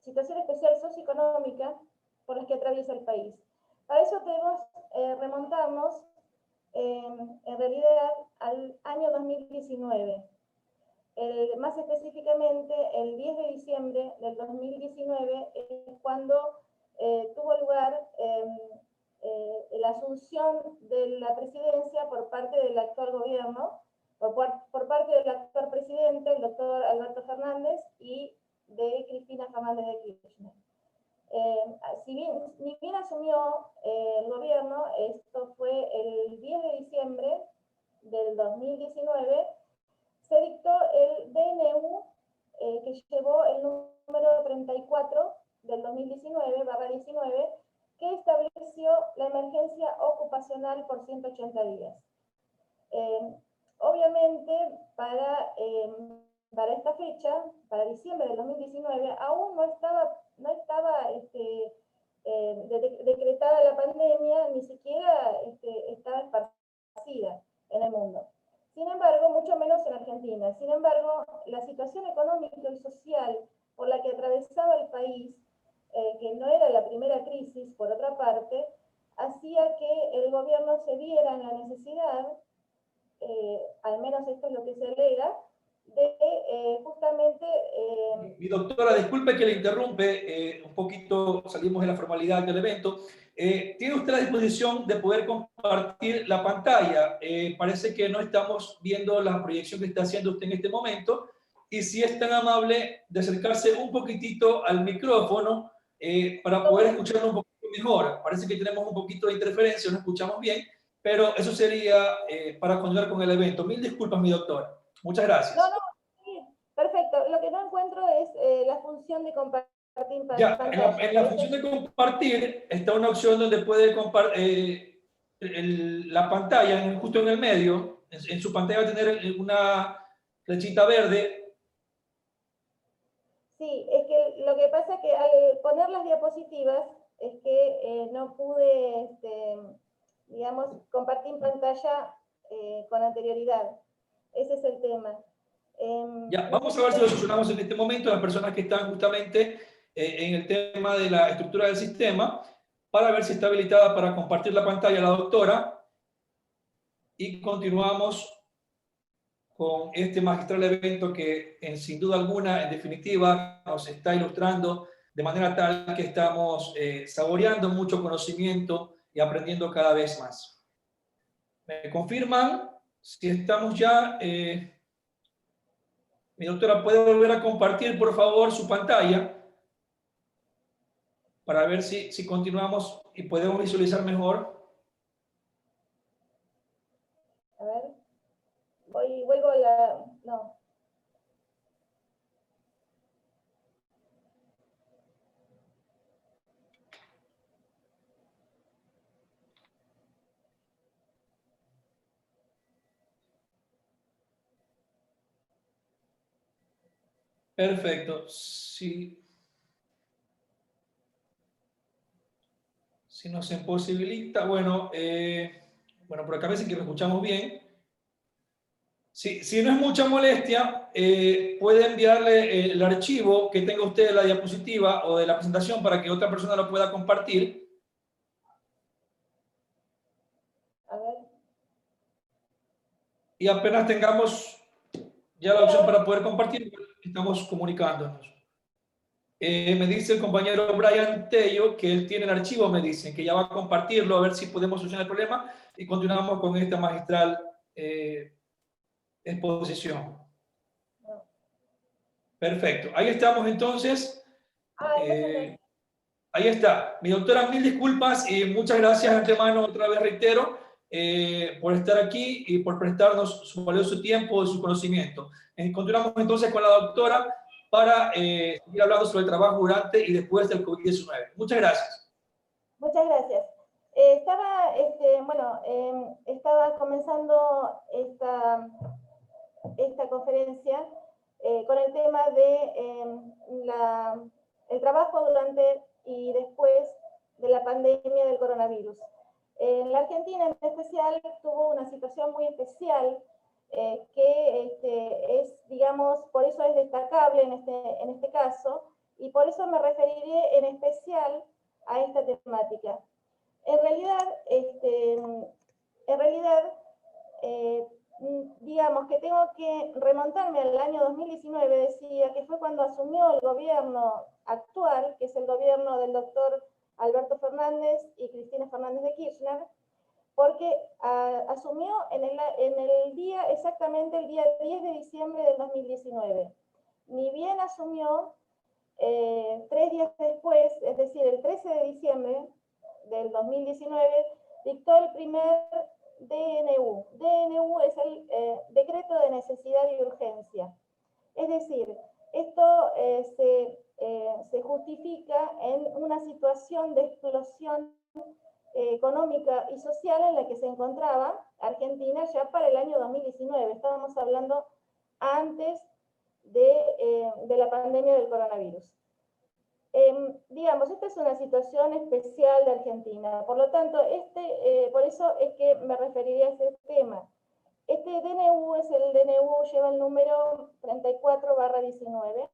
situación especial socioeconómica por las que atraviesa el país. Para eso debemos remontarnos en realidad al año 2019. Más específicamente, el 10 de diciembre del 2019 es cuando tuvo lugar la asunción de la presidencia por parte del actual gobierno, por parte del actual presidente, el doctor Alberto Fernández, y de Cristina Fernández de Kirchner. Ni bien asumió el gobierno, esto fue el 10 de diciembre del 2019, se dictó el DNU que llevó el número 34 del 2019, que estableció la emergencia ocupacional por 180 días. Obviamente, para esta fecha, para diciembre del 2019, aún no estaba decretada la pandemia, ni siquiera estaba esparcida en el mundo. Sin embargo, mucho menos en Argentina. Sin embargo, la situación económica y social por la que atravesaba el país, que no era la primera crisis, por otra parte, hacía que el gobierno se viera en la necesidad, al menos esto es lo que se alega, de justamente... Mi doctora, disculpe que le interrumpe, un poquito salimos de la formalidad del evento. ¿Tiene usted la disposición de poder compartir la pantalla? Parece que no estamos viendo la proyección que está haciendo usted en este momento. Y si es tan amable de acercarse un poquitito al micrófono para poder escucharlo un poquito mejor. Parece que tenemos un poquito de interferencia, no escuchamos bien, pero eso sería para continuar con el evento. Mil disculpas, mi doctora. Muchas gracias. No, sí, perfecto. Lo que no encuentro es la función de compartir pantalla. En la función de compartir está una opción donde puede compartir la pantalla, justo en el medio. En su pantalla va a tener una flechita verde. Sí, es que lo que pasa es que al poner las diapositivas es que no pude, digamos, compartir pantalla con anterioridad. Ese es el tema. Ya, vamos a ver si lo solucionamos en este momento, las personas que están justamente en el tema de la estructura del sistema, para ver si está habilitada para compartir la pantalla la doctora. Y continuamos con este magistral evento que, sin duda alguna, en definitiva, nos está ilustrando de manera tal que estamos saboreando mucho conocimiento y aprendiendo cada vez más. ¿Me confirman si estamos ya? Mi doctora, ¿puede volver a compartir, por favor, su pantalla? Para ver si continuamos y podemos visualizar mejor. A ver. Vuelvo a la... No. Perfecto. Si nos imposibilita, bueno, por acá veces que lo escuchamos bien. Si no es mucha molestia, puede enviarle el archivo que tenga usted de la diapositiva o de la presentación para que otra persona lo pueda compartir. A ver. Y apenas tengamos ya la opción para poder compartir, estamos comunicándonos. Me dice el compañero Brian Tello que él tiene el archivo, me dicen que ya va a compartirlo, a ver si podemos solucionar el problema y continuamos con esta magistral exposición. Perfecto, ahí estamos entonces. Ahí está. Mi doctora, mil disculpas y muchas gracias de antemano, otra vez reitero, por estar aquí y por prestarnos su valioso tiempo y su conocimiento. Continuamos entonces con la doctora para seguir hablando sobre el trabajo durante y después del COVID-19. Muchas gracias. Muchas gracias. Estaba comenzando esta conferencia con el tema de el trabajo durante y después de la pandemia del coronavirus. La Argentina en especial tuvo una situación muy especial que es, digamos, por eso es destacable en este caso, y por eso me referiré en especial a esta temática. En realidad, digamos que tengo que remontarme al año 2019, decía, que fue cuando asumió el gobierno actual, que es el gobierno del doctor Alberto Fernández y Cristina Fernández de Kirchner, porque asumió exactamente el día 10 de diciembre del 2019. Ni bien asumió, 3 días después, es decir, el 13 de diciembre del 2019, dictó el primer DNU. DNU es el Decreto de Necesidad y Urgencia. Es decir, esto se justifica en una situación de explosión económica y social en la que se encontraba Argentina ya para el año 2019. Estábamos hablando antes de la pandemia del coronavirus. Digamos, esta es una situación especial de Argentina. Por lo tanto, por eso es que me referiría a este tema. Este DNU lleva el número 34/19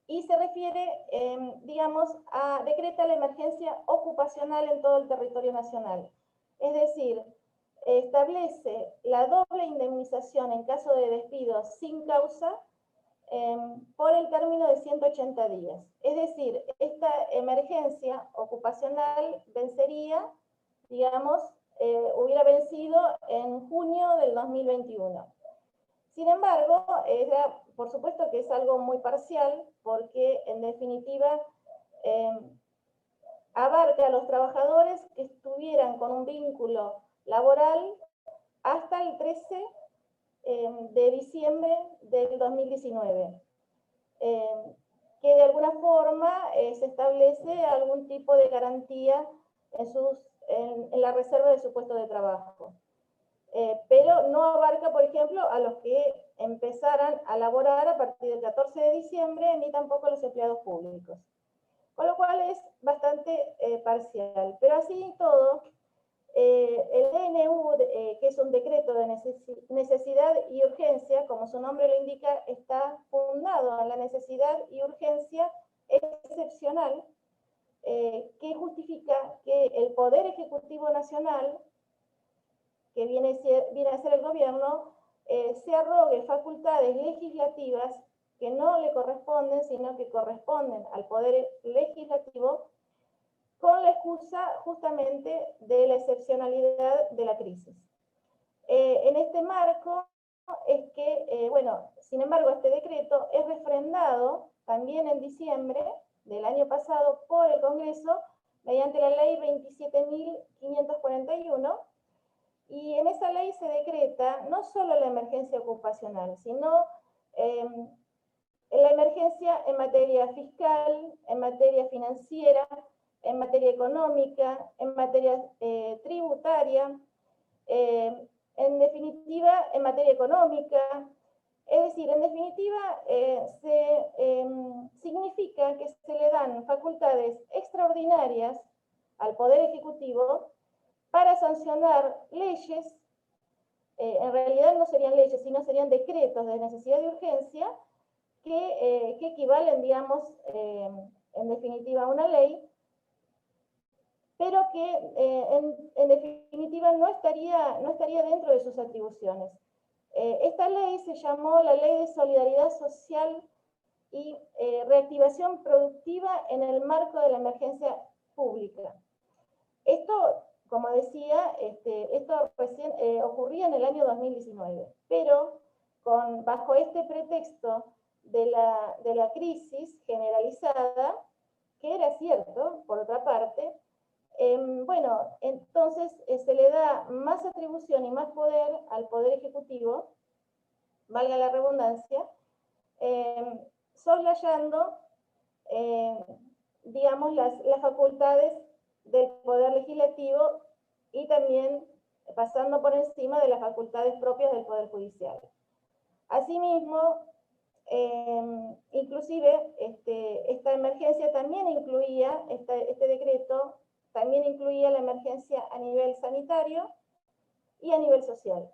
y se refiere, digamos, decreta la emergencia ocupacional en todo el territorio nacional. Es decir, establece la doble indemnización en caso de despido sin causa por el término de 180 días. Es decir, esta emergencia ocupacional vencería, digamos, hubiera vencido en junio del 2021. Sin embargo, por supuesto que es algo muy parcial, porque en definitiva abarca a los trabajadores que estuvieran con un vínculo laboral hasta el 13 de diciembre del 2019, que de alguna forma se establece algún tipo de garantía en la reserva de su puesto de trabajo. Pero no abarca, por ejemplo, a los que empezaran a laborar a partir del 14 de diciembre, ni tampoco a los empleados públicos. Con lo cual es bastante parcial. Pero así y todo, el DNU, que es un decreto de necesidad y urgencia, como su nombre lo indica, está fundado en la necesidad y urgencia excepcional, que justifica que el Poder Ejecutivo Nacional, que viene a ser el gobierno, se arrogue facultades legislativas que no le corresponden, sino que corresponden al Poder Legislativo, con la excusa justamente de la excepcionalidad de la crisis. En este marco es que, bueno, sin embargo, este decreto es refrendado también en diciembre del año pasado por el Congreso mediante la ley 27.541, y en esa ley se decreta no solo la emergencia ocupacional, sino la emergencia en materia fiscal, en materia financiera, en materia económica, en materia tributaria, en definitiva, en materia económica. Es decir, en definitiva, significa que se le dan facultades extraordinarias al Poder Ejecutivo para sancionar leyes, en realidad no serían leyes, sino serían decretos de necesidad y urgencia, que equivalen, digamos, en definitiva a una ley, pero que en definitiva no estaría dentro de sus atribuciones. Esta ley se llamó la Ley de Solidaridad Social y Reactivación Productiva en el marco de la emergencia pública. Esto, como decía, esto recién ocurría en el año 2019, pero bajo este pretexto de la crisis generalizada, que era cierto, por otra parte, bueno, entonces se le da más atribución y más poder al Poder Ejecutivo, valga la redundancia, soslayando, digamos, las facultades del Poder Legislativo y también pasando por encima de las facultades propias del Poder Judicial. Asimismo, inclusive esta emergencia también incluía, este decreto también incluía la emergencia a nivel sanitario y a nivel social.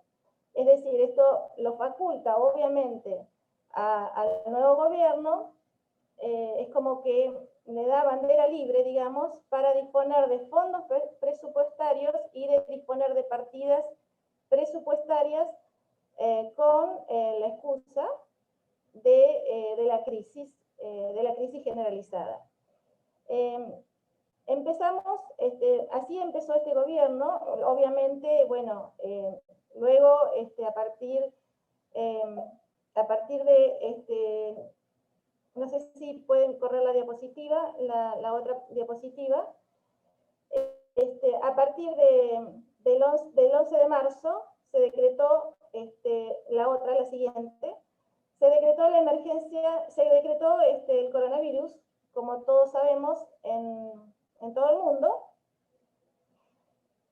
Es decir, esto lo faculta obviamente al nuevo gobierno, es como que le da bandera libre, digamos, para disponer de fondos presupuestarios y de disponer de partidas presupuestarias con la excusa de la crisis generalizada. Así empezó este gobierno, obviamente, bueno, luego a partir de, no sé si pueden correr la diapositiva, la otra diapositiva, a partir del 11 de marzo se decretó la siguiente, se decretó la emergencia, se decretó el coronavirus, como todos sabemos, en todo el mundo.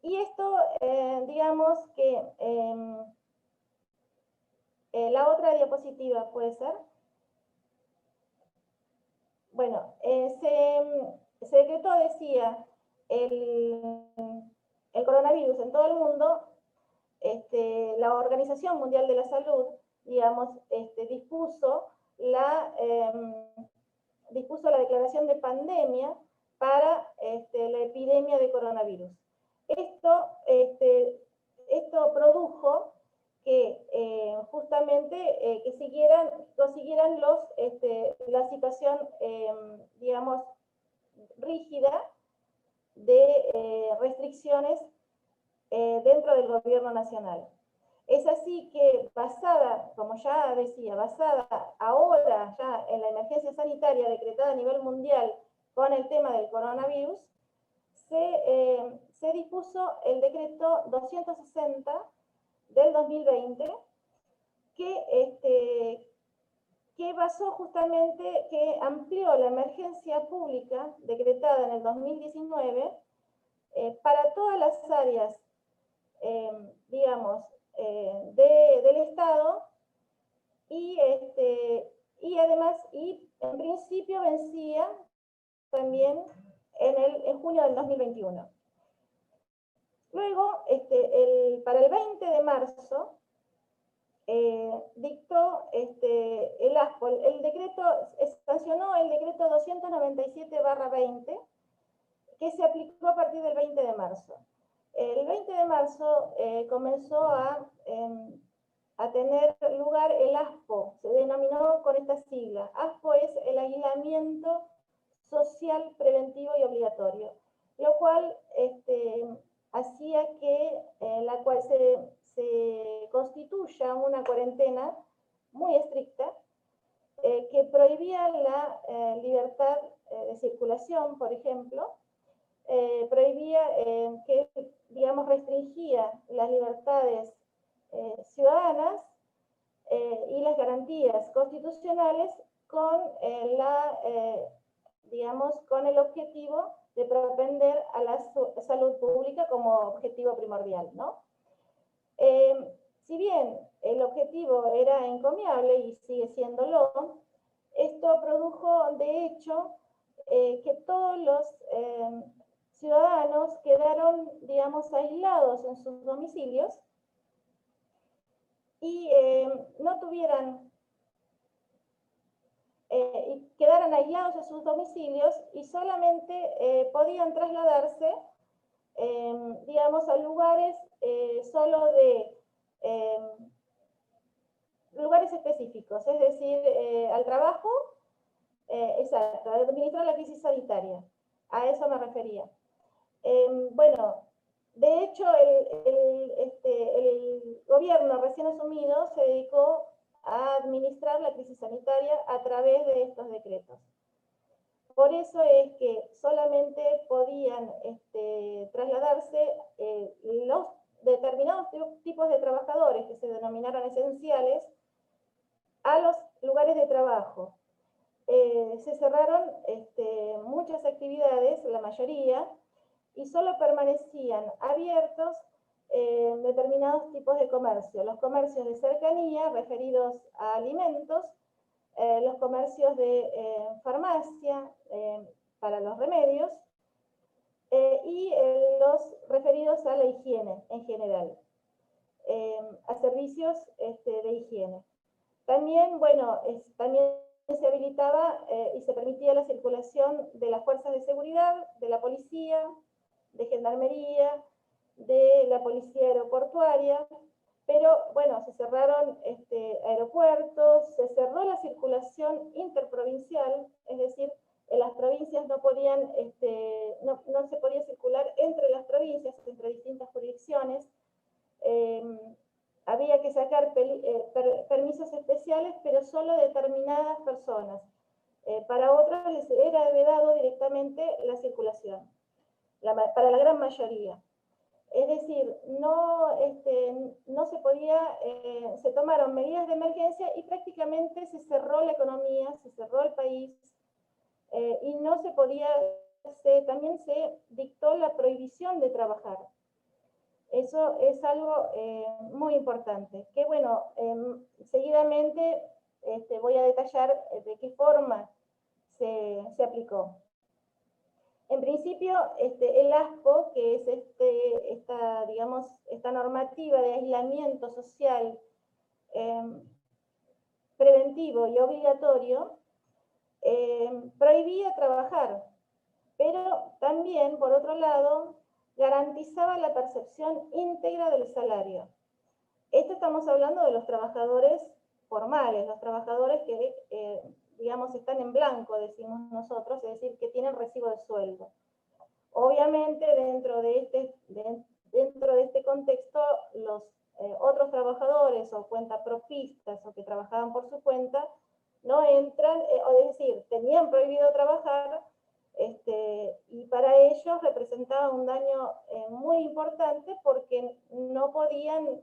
Y esto, digamos que, la otra diapositiva puede ser. Bueno, se decretó, decía, el coronavirus en todo el mundo. La Organización Mundial de la Salud, digamos, dispuso la declaración de pandemia para la epidemia de coronavirus. Esto produjo que justamente que siguieran la situación, digamos, rígida de restricciones dentro del gobierno nacional. Es así que basada, como ya decía, basada ahora ya en la emergencia sanitaria decretada a nivel mundial con el tema del coronavirus, se dispuso el decreto 260 del 2020, que basó justamente, que amplió la emergencia pública decretada en el 2019 para todas las áreas, digamos, del Estado, y además, y en principio vencía también en junio del 2021. Luego, para el 20 de marzo, dictó el ASPO, sancionó el decreto 297/20, que se aplicó a partir del 20 de marzo. El 20 de marzo comenzó a tener lugar el ASPO, se denominó con esta sigla. ASPO es el aislamiento social preventivo y obligatorio, lo cual hacía que la cual se constituya una cuarentena muy estricta que prohibía la libertad de circulación, por ejemplo, prohibía que, digamos, restringía las libertades ciudadanas y las garantías constitucionales con digamos, con el objetivo de propender a la salud pública como objetivo primordial, ¿no? Si bien el objetivo era encomiable y sigue siéndolo, esto produjo, de hecho, que todos los ciudadanos quedaron, digamos, aislados en sus domicilios y no tuvieran, y quedaran aislados en sus domicilios y solamente podían trasladarse, digamos, a lugares solo de lugares específicos, es decir, al trabajo, exacto, a administrar la crisis sanitaria. A eso me refería. Bueno, de hecho, el gobierno recién asumido se dedicó a administrar la crisis sanitaria a través de estos decretos. Por eso es que solamente podían trasladarse los determinados tipos de trabajadores que se denominaron esenciales a los lugares de trabajo. Se cerraron muchas actividades, la mayoría, y solo permanecían abiertos determinados tipos de comercio. Los comercios de cercanía, referidos a alimentos, los comercios de farmacia, para los remedios, y los referidos a la higiene en general, a servicios de higiene. También, bueno, también se habilitaba y se permitía la circulación de las fuerzas de seguridad, de la policía, de gendarmería, de la policía aeroportuaria, pero bueno, se cerraron aeropuertos, se cerró la circulación interprovincial, es decir, en las provincias no podían, no se podía circular entre las provincias, entre distintas jurisdicciones. Había que sacar permisos especiales, pero solo a determinadas personas. Para otras les era vedado directamente la circulación, para la gran mayoría. Es decir, no se podía, se tomaron medidas de emergencia y prácticamente se cerró la economía, se cerró el país, y no se podía, también se dictó la prohibición de trabajar. Eso es algo muy importante, que bueno, seguidamente voy a detallar de qué forma se aplicó. En principio, el ASPO, que es esta normativa de aislamiento social preventivo y obligatorio, prohibía trabajar, pero también, por otro lado, garantizaba la percepción íntegra del salario. Esto estamos hablando de los trabajadores formales, los trabajadores que, digamos, están en blanco, decimos nosotros, es decir, que tienen recibo de sueldo. Obviamente, dentro de este contexto, los otros trabajadores o cuentapropistas o que trabajaban por su cuenta, no entran, es decir, tenían prohibido trabajar, y para ellos representaba un daño muy importante porque no podían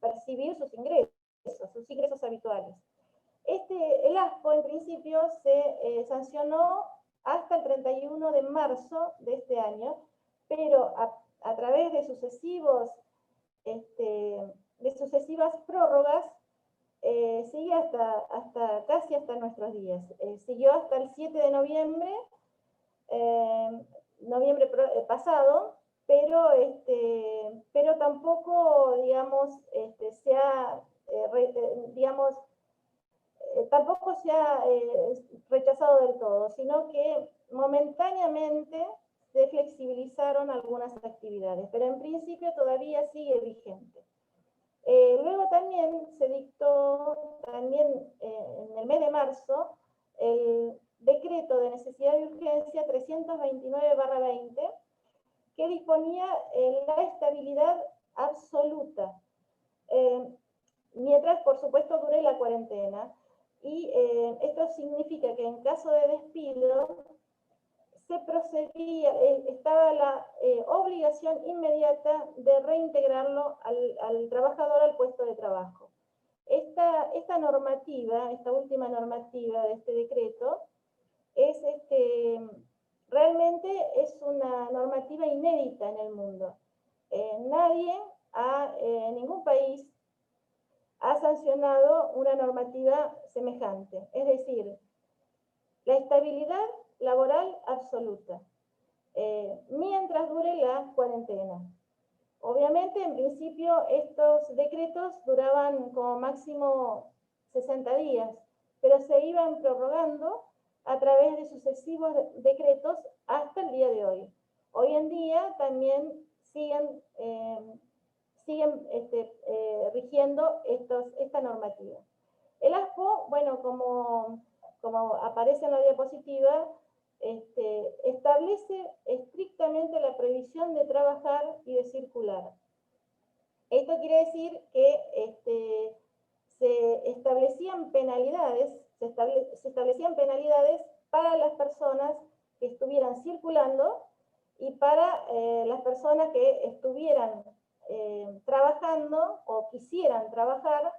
percibir sus ingresos habituales. El ASPO en principio se sancionó hasta el 31 de marzo de este año, pero a través de sucesivas prórrogas, sigue casi hasta nuestros días. Siguió hasta el 7 de noviembre, pasado, pero tampoco, digamos, tampoco se ha rechazado del todo, sino que momentáneamente se flexibilizaron algunas actividades, pero en principio todavía sigue vigente. Luego también se dictó, en el mes de marzo, el decreto de necesidad y urgencia 329/20, que disponía la estabilidad absoluta, mientras, por supuesto, dure la cuarentena. Y esto significa que en caso de despido, se procedía, estaba la obligación inmediata de reintegrarlo al trabajador al puesto de trabajo. Esta normativa, esta última normativa de este decreto, realmente es una normativa inédita en el mundo. Nadie, ningún país, ha sancionado una normativa semejante. Es decir, la estabilidad laboral absoluta, mientras dure la cuarentena. Obviamente, en principio, estos decretos duraban como máximo 60 días, pero se iban prorrogando a través de sucesivos decretos hasta el día de hoy. Hoy en día también siguen rigiendo esta normativa. El ASPO, bueno, como aparece en la diapositiva, establece estrictamente la prohibición de trabajar y de circular. Esto quiere decir que se establecían penalidades para las personas que estuvieran circulando y para las personas que estuvieran trabajando o quisieran trabajar,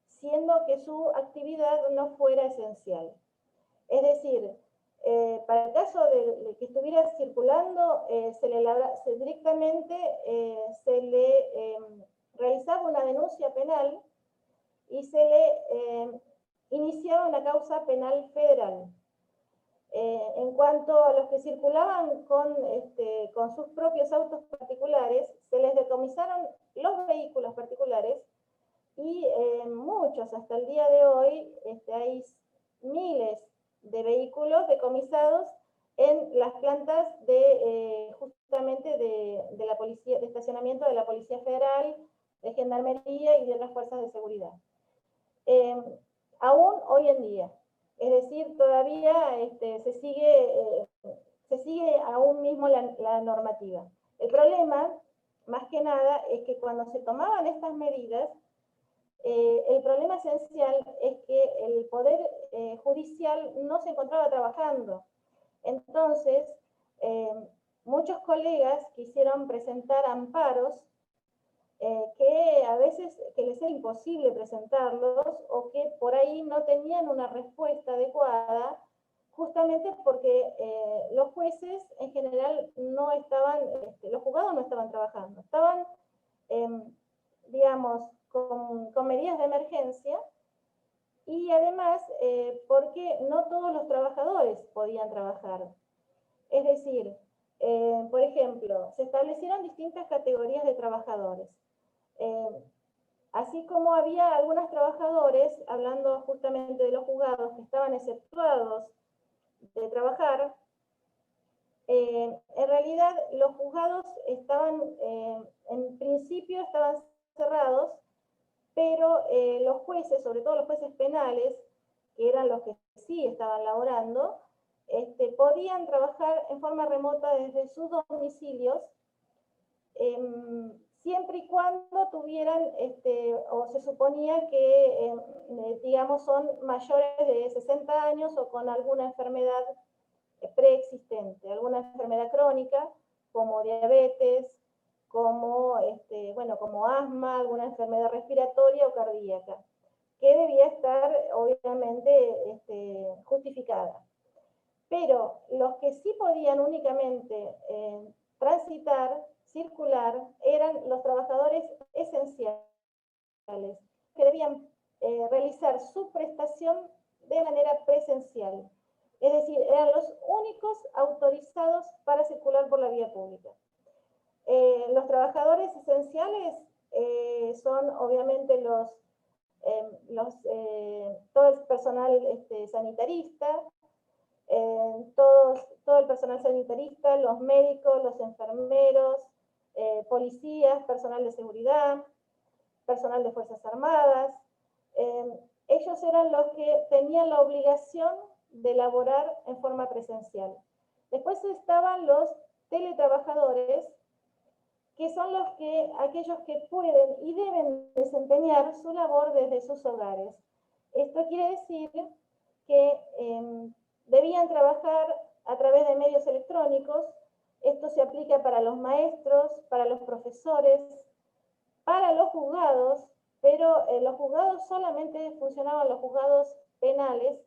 siendo que su actividad no fuera esencial. Es decir, para el caso de que estuviera circulando, directamente se le realizaba una denuncia penal y se le iniciaba una causa penal federal. En cuanto a los que circulaban con sus propios autos particulares, se les decomisaron los vehículos particulares y muchos, hasta el día de hoy, hay miles de vehículos decomisados en las plantas justamente de la policía, de estacionamiento de la Policía Federal, de Gendarmería y de otras fuerzas de seguridad. Aún hoy en día. Es decir, todavía se sigue aún mismo la normativa. El problema, más que nada, es que cuando se tomaban estas medidas, el problema esencial es que el Poder Judicial no se encontraba trabajando. Entonces, muchos colegas quisieron presentar amparos que a veces les era imposible presentarlos o que por ahí no tenían una respuesta adecuada, justamente porque los jueces en general no estaban, los juzgados no estaban trabajando, estaban, digamos, con medidas de emergencia, y además porque no todos los trabajadores podían trabajar. Es decir, por ejemplo, se establecieron distintas categorías de trabajadores. Así como había algunos trabajadores, hablando justamente de los juzgados, que estaban exceptuados de trabajar, en realidad los juzgados estaban, en principio estaban cerrados, pero los jueces, sobre todo los jueces penales, que eran los que sí estaban laborando, podían trabajar en forma remota desde sus domicilios, siempre y cuando tuvieran, o se suponía que, digamos, son mayores de 60 años o con alguna enfermedad preexistente, alguna enfermedad crónica, como diabetes, como, como asma, alguna enfermedad respiratoria o cardíaca, que debía estar, obviamente, justificada. Pero los que sí podían únicamente transitar, circular, eran los trabajadores esenciales, que debían realizar su prestación de manera presencial. Es decir, eran los únicos autorizados para circular por la vía pública. Los trabajadores esenciales son obviamente todo el personal sanitarista, todo el personal sanitarista, los médicos, los enfermeros, policías, personal de seguridad, personal de Fuerzas Armadas. Ellos eran los que tenían la obligación de laborar en forma presencial. Después estaban los teletrabajadores, que son aquellos que pueden y deben desempeñar su labor desde sus hogares. Esto quiere decir que debían trabajar a través de medios electrónicos. Esto se aplica para los maestros, para los profesores, para los juzgados, pero los juzgados solamente funcionaban los juzgados penales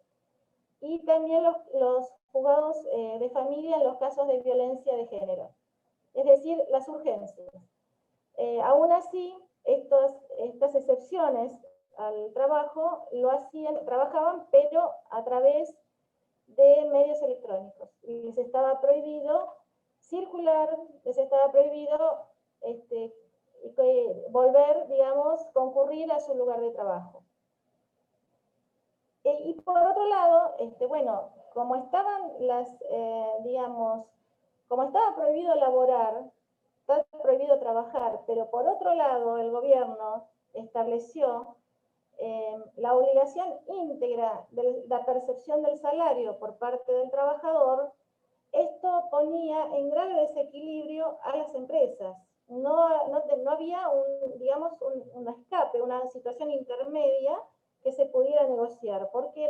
y también los juzgados de familia en los casos de violencia de género, es decir, las urgencias. Aún así, estas excepciones al trabajo trabajaban, pero a través de medios electrónicos. Y les estaba prohibido circular, les estaba prohibido volver, digamos, concurrir a su lugar de trabajo. Y por otro lado, como estaban como estaba prohibido laborar, estaba prohibido trabajar, pero por otro lado el gobierno estableció la obligación íntegra de la percepción del salario por parte del trabajador. Esto ponía en grave desequilibrio a las empresas. No había un escape, una situación intermedia que se pudiera negociar, porque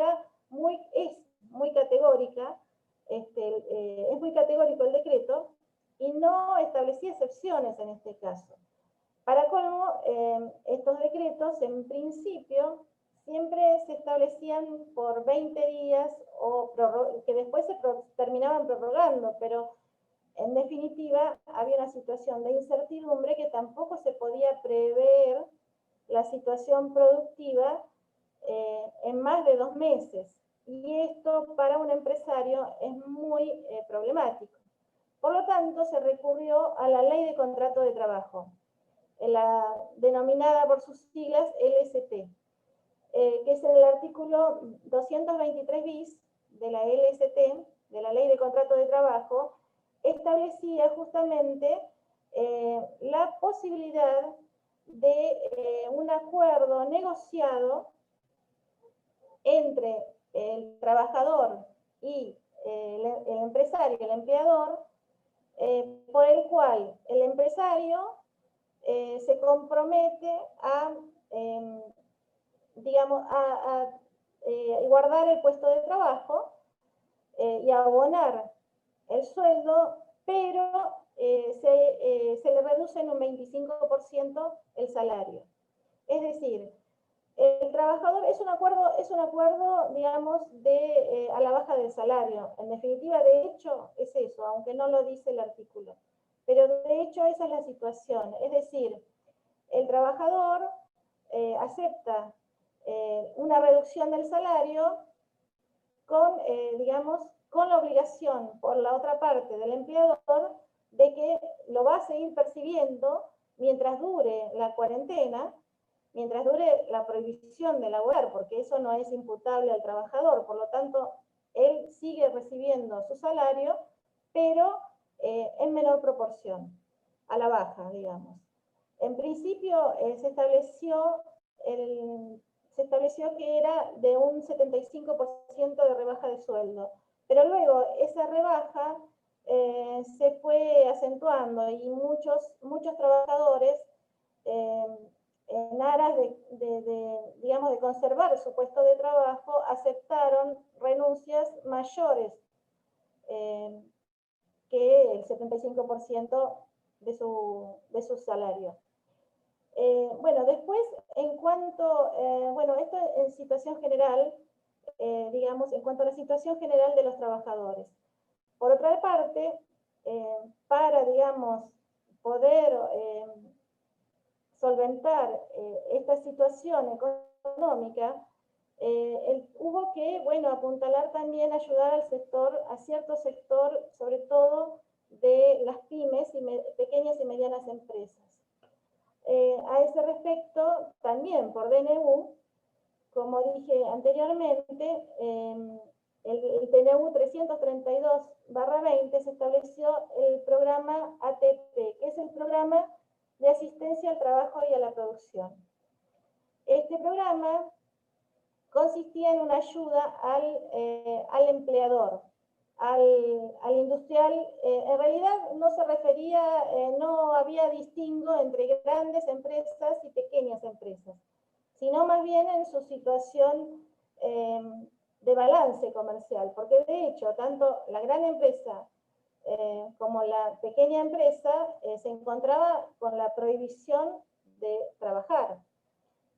es muy categórica, es muy categórico el decreto y no establecía excepciones en este caso. Para colmo, estos decretos en principio siempre se establecían por 20 días o que después se terminaban prorrogando, pero en definitiva había una situación de incertidumbre que tampoco se podía prever la situación productiva en más de 2 meses. y esto para un empresario es muy problemático. Por lo tanto, se recurrió a la Ley de Contrato de Trabajo, la denominada por sus siglas LST, que es el artículo 223 bis de la LST, de la Ley de Contrato de Trabajo, establecía justamente la posibilidad de un acuerdo negociado entre el trabajador y el empresario, el empleador, por el cual el empresario se compromete a, digamos, a guardar el puesto de trabajo y a abonar el sueldo, pero se le reduce en un 25% el salario. Es decir, el trabajador es un acuerdo, digamos, a la baja del salario. En definitiva, de hecho, es eso, aunque no lo dice el artículo. Pero de hecho esa es la situación. Es decir, el trabajador acepta una reducción del salario con, digamos, con la obligación por la otra parte del empleador de que lo va a seguir percibiendo mientras dure la cuarentena, mientras dure la prohibición de laborar, porque eso no es imputable al trabajador, por lo tanto, él sigue recibiendo su salario, pero en menor proporción, a la baja, digamos. En principio se estableció que era de un 75% de rebaja de sueldo, pero luego esa rebaja se fue acentuando y muchos trabajadores en aras digamos, de conservar su puesto de trabajo, aceptaron renuncias mayores que el 75% de su salario. Bueno, después, en cuanto, bueno, esto en situación general, digamos, en cuanto a la situación general de los trabajadores. Por otra parte, para, digamos, poder solventar esta situación económica, hubo que, bueno, apuntalar también, ayudar al sector, a cierto sector, sobre todo de las pymes, pequeñas y medianas empresas. A ese respecto, también por DNU, como dije anteriormente, el PNU 332/20 se estableció el programa ATP, que es el programa de asistencia al trabajo y a la producción. Este programa consistía en una ayuda al empleador, al industrial. En realidad no se refería, no había distingo entre grandes empresas y pequeñas empresas, sino más bien en su situación de balance comercial, porque de hecho tanto la gran empresa como la pequeña empresa se encontraba con la prohibición de trabajar.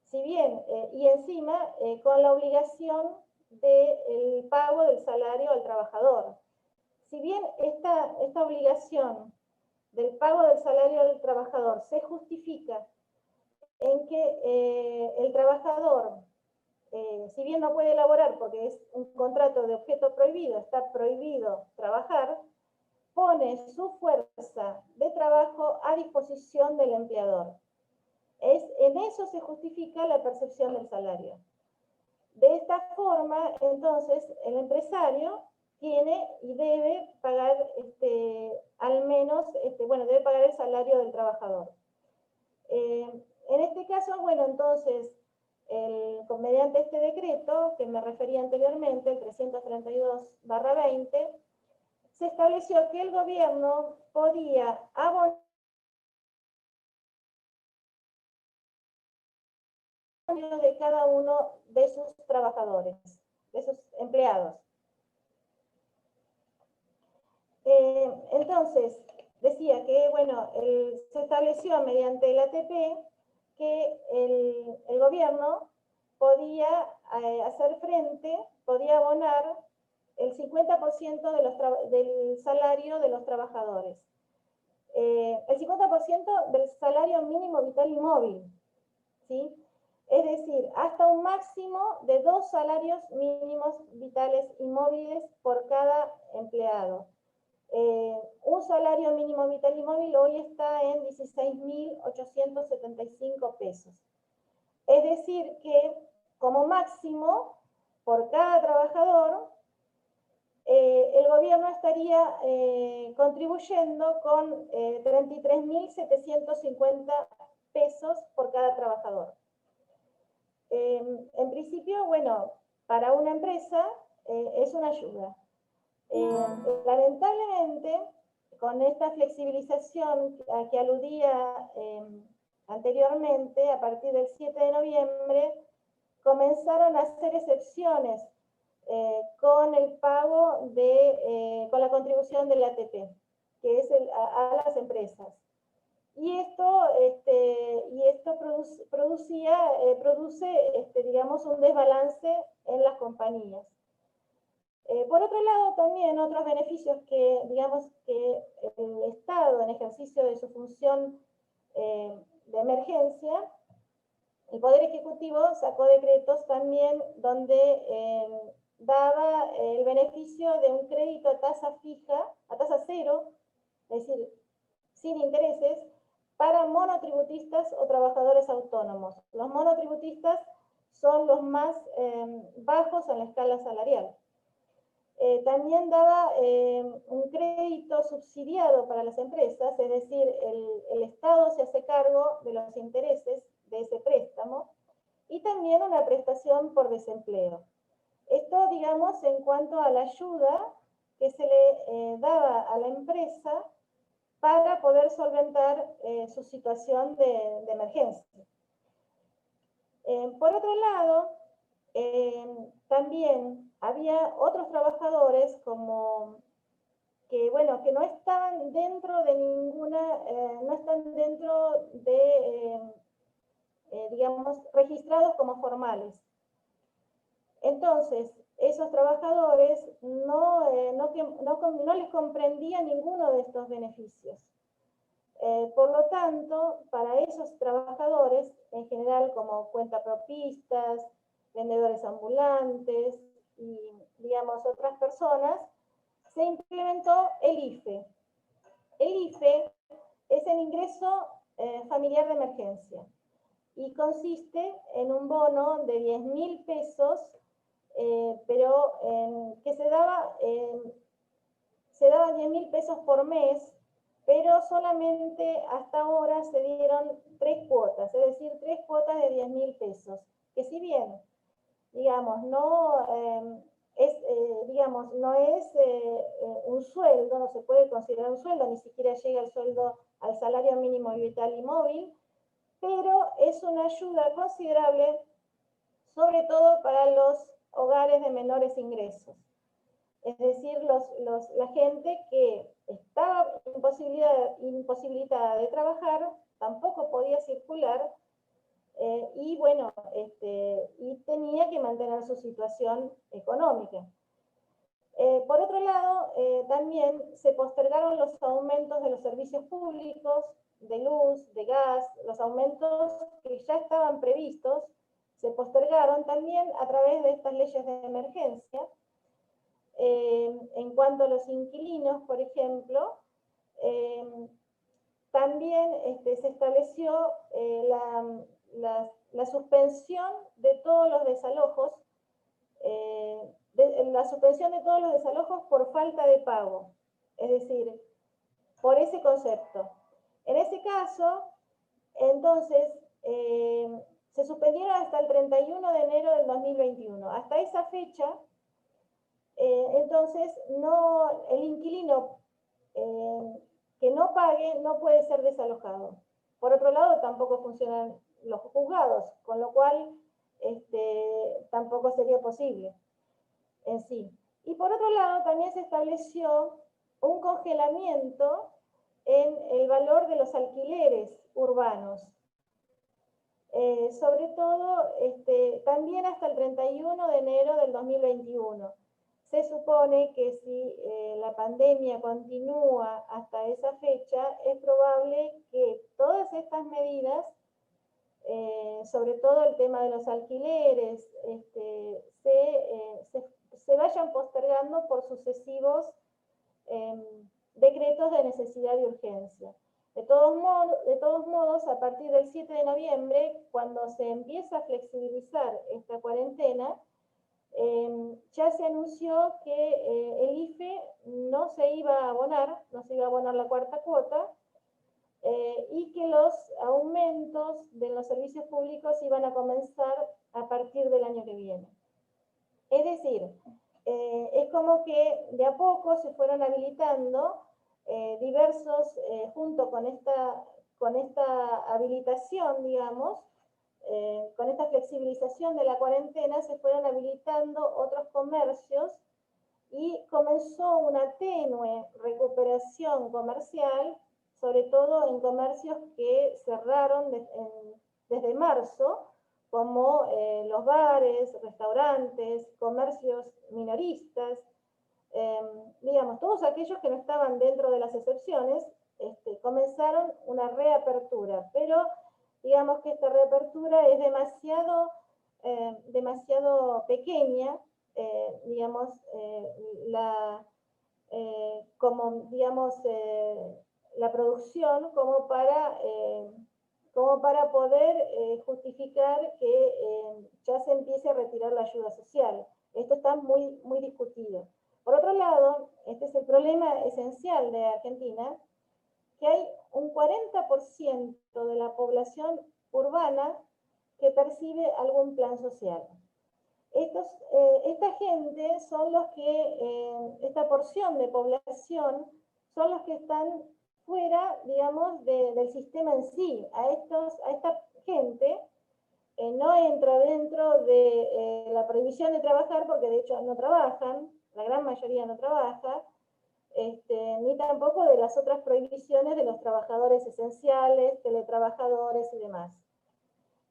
Si bien, y encima con la obligación del pago del salario al trabajador. Si bien esta obligación del pago del salario al trabajador se justifica en que el trabajador, si bien no puede elaborar porque es un contrato de objeto prohibido, está prohibido trabajar, pone su fuerza de trabajo a disposición del empleador. En eso se justifica la percepción del salario. De esta forma, entonces, el empresario tiene y debe pagar al menos, bueno, debe pagar el salario del trabajador. En este caso, bueno, entonces, mediante este decreto, que me refería anteriormente, el 332/20, se estableció que el gobierno podía abonar de cada uno de sus trabajadores, de sus empleados. Entonces, decía que, bueno, se estableció mediante el ATP que el gobierno podía hacer frente, podía abonar el 50% del salario de los trabajadores. El 50% del salario mínimo vital y móvil, ¿sí? Es decir, hasta un máximo de 2 salarios mínimos vitales y móviles por cada empleado. Un salario mínimo vital y móvil hoy está en 16.875 pesos. Es decir que, como máximo, por cada trabajador, el gobierno estaría contribuyendo con 33.750 pesos por cada trabajador. En principio, bueno, para una empresa es una ayuda. Lamentablemente, con esta flexibilización a que aludía anteriormente, a partir del 7 de noviembre, comenzaron a hacer excepciones con el pago con la contribución del ATP, que es a las empresas. Y esto produce, digamos, un desbalance en las compañías. Por otro lado, también otros beneficios que, digamos, que el Estado, en ejercicio de su función de emergencia, el Poder Ejecutivo sacó decretos también donde daba el beneficio de un crédito a tasa fija, a tasa cero, es decir, sin intereses, para monotributistas o trabajadores autónomos. Los monotributistas son los más bajos en la escala salarial. También daba un crédito subsidiado para las empresas, es decir, el Estado se hace cargo de los intereses de ese préstamo, y también una prestación por desempleo. Esto, digamos, en cuanto a la ayuda que se le daba a la empresa para poder solventar su situación de emergencia. Por otro lado, también había otros trabajadores que no estaban dentro de no están dentro de, digamos, registrados como formales. Entonces, esos trabajadores no les comprendía ninguno de estos beneficios. Por lo tanto, para esos trabajadores, en general como cuentapropistas, vendedores ambulantes y, digamos, otras personas, se implementó el IFE. El IFE es el ingreso familiar de emergencia y consiste en un bono de 10.000 pesos, pero que se daba 10.000 pesos por mes, pero solamente hasta ahora se dieron 3 cuotas, es decir, 3 cuotas de 10.000 pesos, que si bien, digamos, no es un sueldo, no se puede considerar un sueldo, ni siquiera llega el sueldo al salario mínimo vital y móvil, pero es una ayuda considerable, sobre todo para los hogares de menores ingresos. Es decir, la gente que estaba imposibilitada de trabajar, tampoco podía circular, y tenía que mantener su situación económica. Por otro lado, también se postergaron los aumentos de los servicios públicos, de luz, de gas, los aumentos que ya estaban previstos, se postergaron también a través de estas leyes de emergencia. En cuanto a los inquilinos, por ejemplo, también se estableció la suspensión de todos los desalojos, por falta de pago, es decir, por ese concepto. En ese caso, entonces, se suspendieron hasta el 31 de enero del 2021. Hasta esa fecha, entonces, el inquilino que no pague no puede ser desalojado. Por otro lado, tampoco funcionan los juzgados, con lo cual tampoco sería posible en sí. Y por otro lado, también se estableció un congelamiento en el valor de los alquileres urbanos. Sobre todo, también hasta el 31 de enero del 2021. Se supone que si la pandemia continúa hasta esa fecha, es probable que todas estas medidas sobre todo el tema de los alquileres, se vayan postergando por sucesivos decretos de necesidad y urgencia. De todos modos, a partir del 7 de noviembre, cuando se empieza a flexibilizar esta cuarentena, ya se anunció que el IFE no se iba a abonar la cuarta cuota, y que los aumentos de los servicios públicos iban a comenzar a partir del año que viene. Es decir, es como que de a poco se fueron habilitando diversos, junto con esta habilitación, digamos, con esta flexibilización de la cuarentena, se fueron habilitando otros comercios y comenzó una tenue recuperación comercial, sobre todo en comercios que cerraron desde marzo, como los bares, restaurantes, comercios minoristas, digamos, todos aquellos que no estaban dentro de las excepciones, comenzaron una reapertura, pero digamos que esta reapertura es demasiado pequeña, digamos, como digamos, la producción como para poder justificar que ya se empiece a retirar la ayuda social. Esto está muy, muy discutido. Por otro lado, este es el problema esencial de Argentina, que hay un 40% de la población urbana que percibe algún plan social. Esta gente son los que, esta porción de población, son los que están fuera, digamos, del sistema en sí. A esta gente no entra dentro de la prohibición de trabajar, porque de hecho no trabajan, la gran mayoría no trabaja, ni tampoco de las otras prohibiciones de los trabajadores esenciales, teletrabajadores y demás.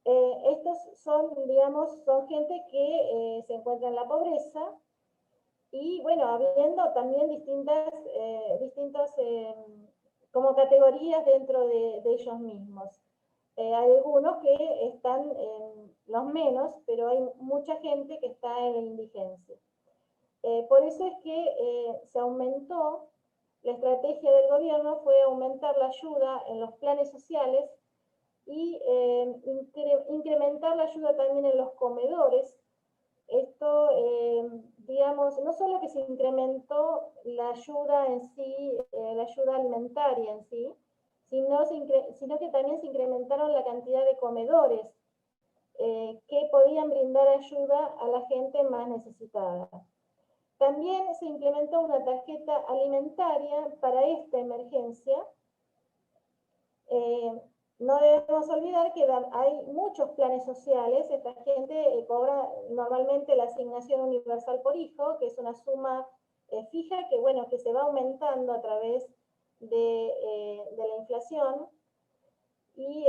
Estos son, digamos, son gente que se encuentra en la pobreza y, bueno, habiendo también distintas como categorías dentro de ellos mismos. Hay algunos que están en los menos, pero hay mucha gente que está en la indigencia. Por eso es que se aumentó, la estrategia del gobierno fue aumentar la ayuda en los planes sociales y incrementar la ayuda también en los comedores. Esto, digamos, no solo que se incrementó la ayuda en sí, la ayuda alimentaria en sí, sino que también se incrementaron la cantidad de comedores que podían brindar ayuda a la gente más necesitada. También se implementó una tarjeta alimentaria para esta emergencia. No debemos olvidar que hay muchos planes sociales. Esta gente cobra normalmente la asignación universal por hijo, que es una suma fija que, bueno, que se va aumentando a través de la inflación y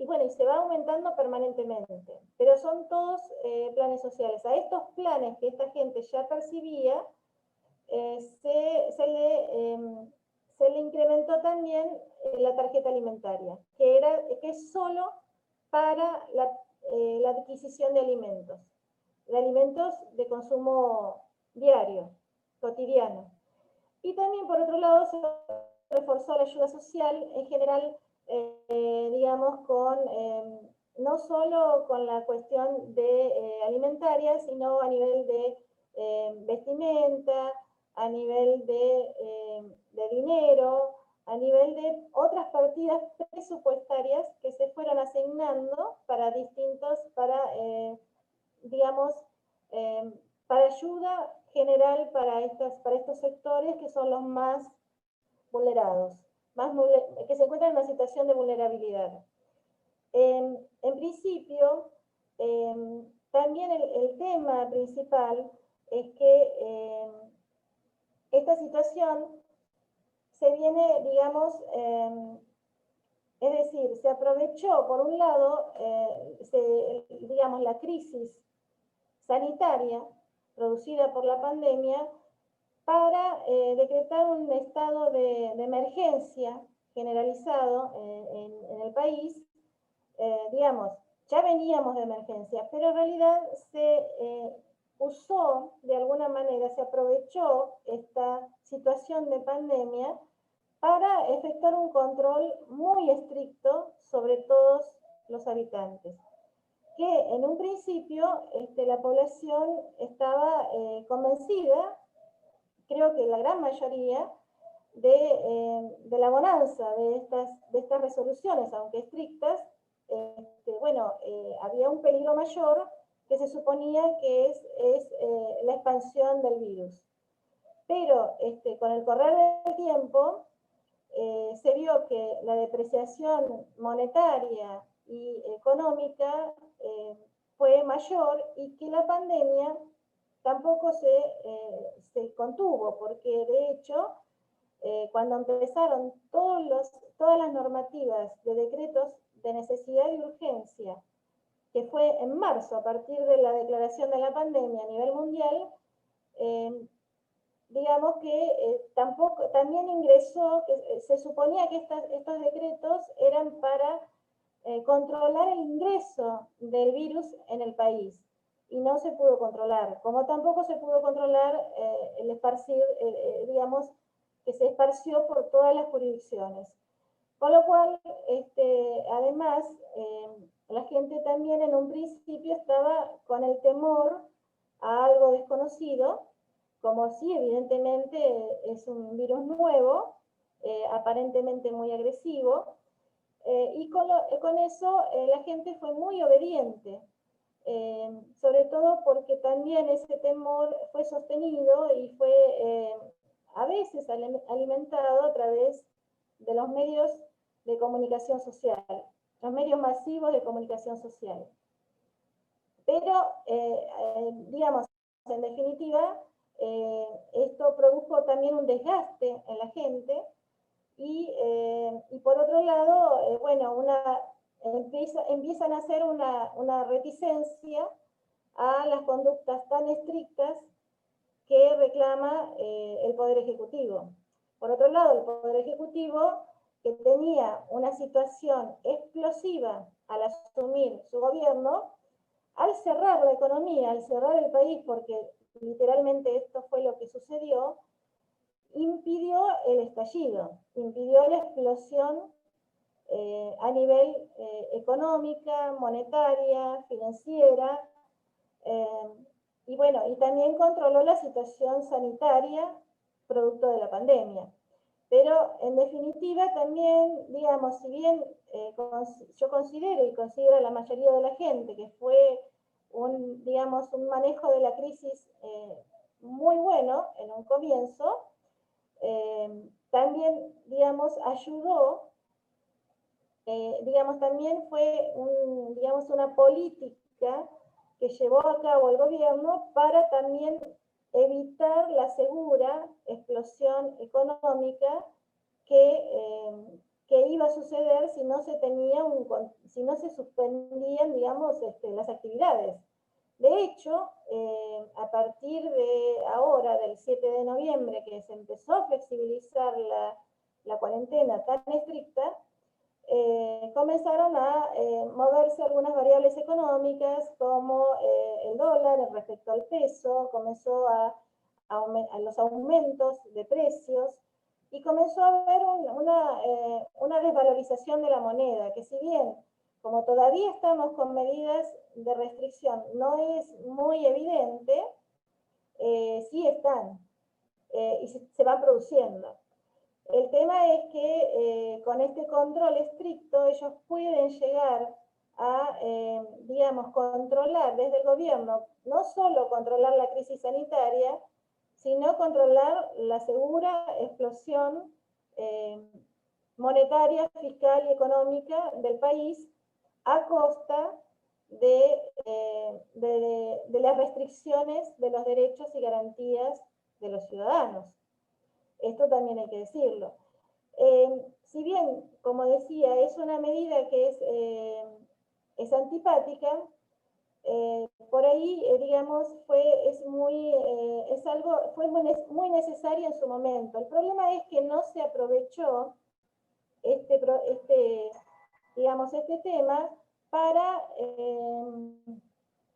bueno, y se va aumentando permanentemente. Pero son todos planes sociales. A estos planes que esta gente ya percibía, se le incrementó también la tarjeta alimentaria, que es solo para la adquisición de alimentos de consumo diario, cotidiano. Y también, por otro lado, se reforzó la ayuda social en general, digamos, no solo con la cuestión de alimentaria, sino a nivel de vestimenta, a nivel de dinero, a nivel de otras partidas presupuestarias que se fueron asignando para digamos, para ayuda general para estos sectores que son los más vulnerados, que se encuentran en una situación de vulnerabilidad. En principio, también el tema principal es que esta situación se viene, digamos, es decir, se aprovechó, por un lado, digamos, la crisis sanitaria producida por la pandemia para decretar un estado de emergencia generalizado en el país, digamos, ya veníamos de emergencia, pero en realidad se usó de alguna manera, se aprovechó esta situación de pandemia para efectuar un control muy estricto sobre todos los habitantes, que en un principio la población estaba convencida, creo que la gran mayoría, de la bonanza de estas resoluciones, aunque estrictas. Bueno, había un peligro mayor que se suponía que es la expansión del virus. Pero con el correr del tiempo se vio que la depreciación monetaria y económica fue mayor y que la pandemia tampoco se contuvo, porque de hecho cuando empezaron todas las normativas de decretos de necesidad y urgencia, que fue en marzo, a partir de la declaración de la pandemia a nivel mundial, digamos que también ingresó, que se suponía que estos decretos eran para controlar el ingreso del virus en el país, y no se pudo controlar, como tampoco se pudo controlar el esparcir, digamos, que se esparció por todas las jurisdicciones. Con lo cual, además, la gente también en un principio estaba con el temor a algo desconocido, como si evidentemente es un virus nuevo, aparentemente muy agresivo, y con eso la gente fue muy obediente, sobre todo porque también ese temor fue sostenido y fue a veces alimentado a través de los medios de comunicación social, los medios masivos de comunicación social. Pero, digamos, en definitiva, esto produjo también un desgaste en la gente y por otro lado, bueno, empiezan a hacer una reticencia a las conductas tan estrictas que reclama el Poder Ejecutivo. Por otro lado, el Poder Ejecutivo, que tenía una situación explosiva al asumir su gobierno, al cerrar la economía, al cerrar el país, porque literalmente esto fue lo que sucedió, impidió el estallido, impidió la explosión a nivel económica, monetaria, financiera, y bueno, y también controló la situación sanitaria producto de la pandemia. Pero en definitiva también, digamos, si bien yo considero y considera la mayoría de la gente que fue digamos, un manejo de la crisis muy bueno en un comienzo, también, digamos, ayudó, digamos, también fue digamos, una política que llevó a cabo el gobierno para también evitar la segura explosión económica que iba a suceder si no si no se suspendían, digamos, las actividades. De hecho, a partir de ahora, del 7 de noviembre, que se empezó a flexibilizar la cuarentena tan estricta, comenzaron a moverse algunas variables económicas, como el dólar respecto al peso, comenzó a los aumentos de precios, y comenzó a haber una desvalorización de la moneda, que si bien, como todavía estamos con medidas de restricción, no es muy evidente, sí están, y se van produciendo. El tema es que con este control estricto ellos pueden llegar a, digamos, controlar desde el gobierno, no solo controlar la crisis sanitaria, sino controlar la segura explosión monetaria, fiscal y económica del país a costa de las restricciones de los derechos y garantías de los ciudadanos. Esto también hay que decirlo. Si bien, como decía, es una medida que es antipática, por ahí, digamos, fue muy necesario en su momento. El problema es que no se aprovechó digamos, este tema para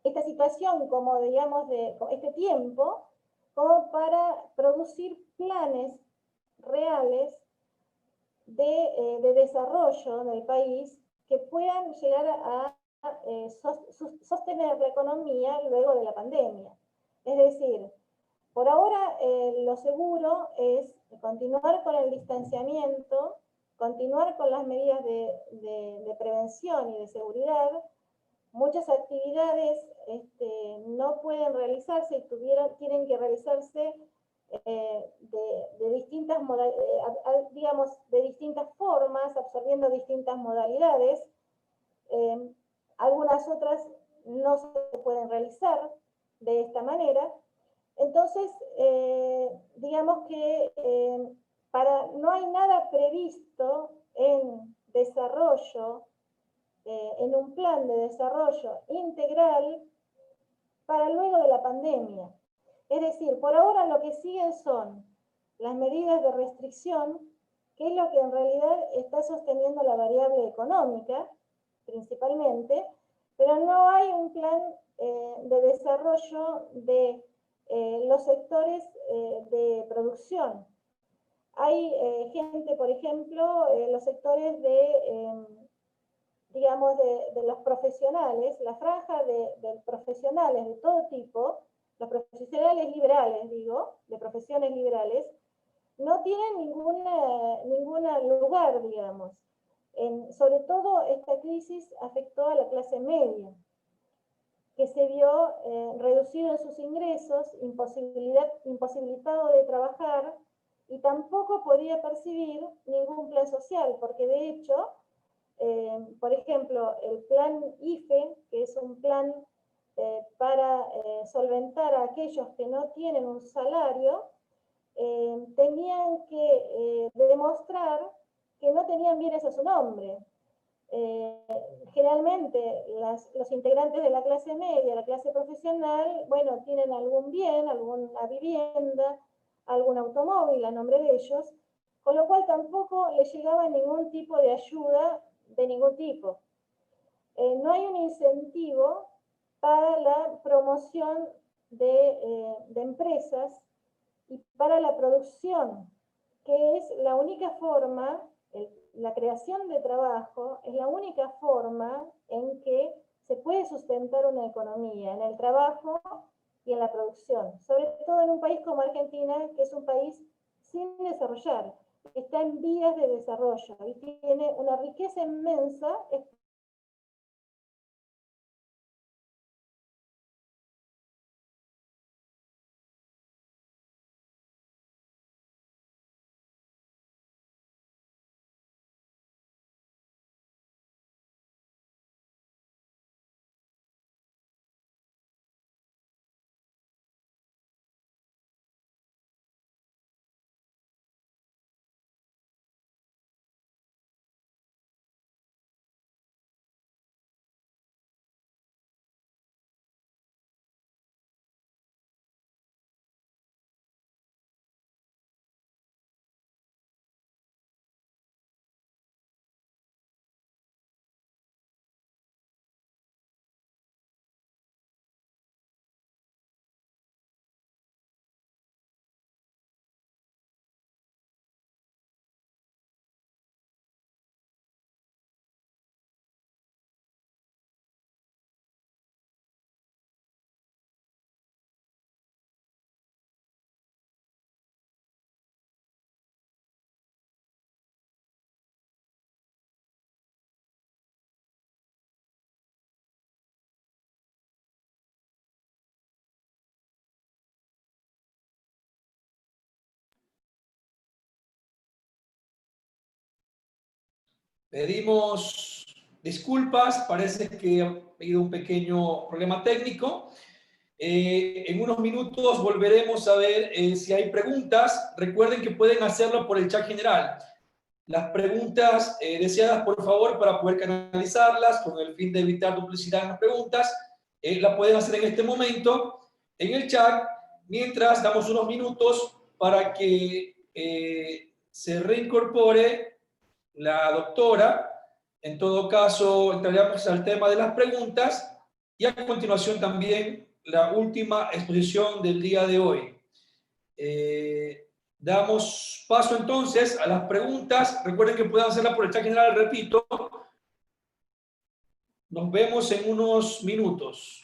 esta situación, como digamos, de este tiempo, como para producir planes reales de desarrollo del país que puedan llegar a sostener la economía luego de la pandemia. Es decir, por ahora lo seguro es continuar con el distanciamiento, continuar con las medidas de prevención y de seguridad. Muchas actividades no pueden realizarse y tienen que realizarse de distintas digamos, de distintas formas, absorbiendo distintas modalidades. Algunas otras no se pueden realizar de esta manera. Entonces, digamos que no hay nada previsto en desarrollo, en un plan de desarrollo integral para luego de la pandemia. Es decir, por ahora lo que siguen son las medidas de restricción, que es lo que en realidad está sosteniendo la variable económica, principalmente, pero no hay un plan de desarrollo de los sectores de producción. Hay gente, por ejemplo, los sectores digamos, de los profesionales, la franja de profesionales de todo tipo, los profesionales liberales, digo, de profesiones liberales, no tienen ningún lugar, digamos. Sobre todo esta crisis afectó a la clase media, que se vio reducido en sus ingresos, imposibilitado de trabajar, y tampoco podía percibir ningún plan social, porque de hecho, por ejemplo, el plan IFE, que es un plan para solventar a aquellos que no tienen un salario, tenían que demostrar que no tenían bienes a su nombre. Generalmente los integrantes de la clase media, la clase profesional, bueno, tienen algún bien, alguna vivienda, algún automóvil a nombre de ellos, con lo cual tampoco les llegaba ningún tipo de ayuda de ningún tipo. No hay un incentivo para la promoción de empresas y para la producción, que es la única forma, la creación de trabajo es la única forma en que se puede sustentar una economía, en el trabajo y en la producción, sobre todo en un país como Argentina, que es un país sin desarrollar, está en vías de desarrollo y tiene una riqueza inmensa. Pedimos disculpas, parece que ha habido un pequeño problema técnico. En unos minutos volveremos a ver si hay preguntas. Recuerden que pueden hacerlo por el chat general. Las preguntas deseadas, por favor, para poder canalizarlas con el fin de evitar duplicidad en las preguntas, la pueden hacer en este momento en el chat, mientras damos unos minutos para que se reincorpore la doctora En todo caso, entraríamos al tema de las preguntas y a continuación también la última exposición del día de hoy. Damos paso entonces a las preguntas. Recuerden que pueden hacerlas por el chat general, repito. Nos vemos en unos minutos.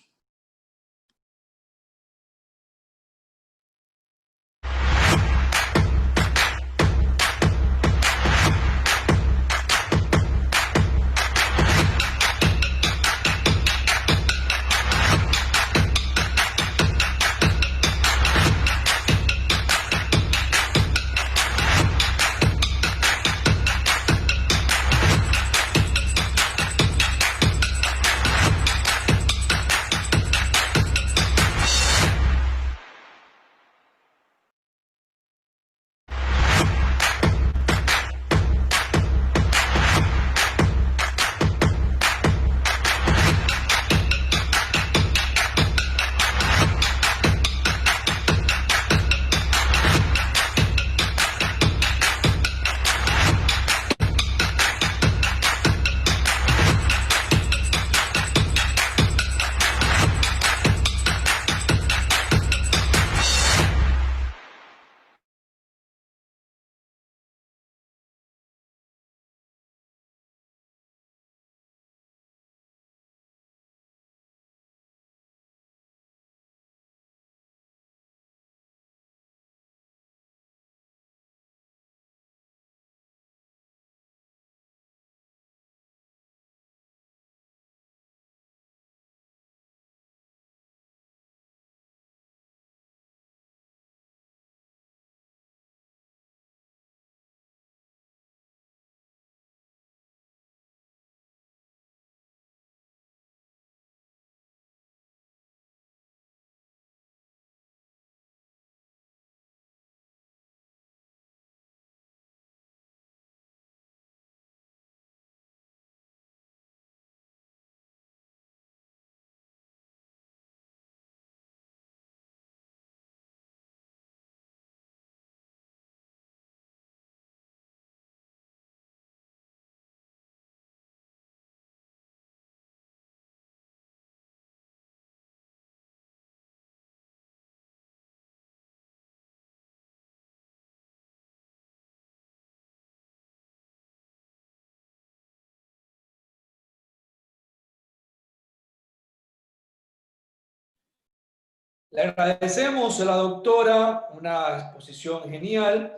Le agradecemos a la doctora, una exposición genial.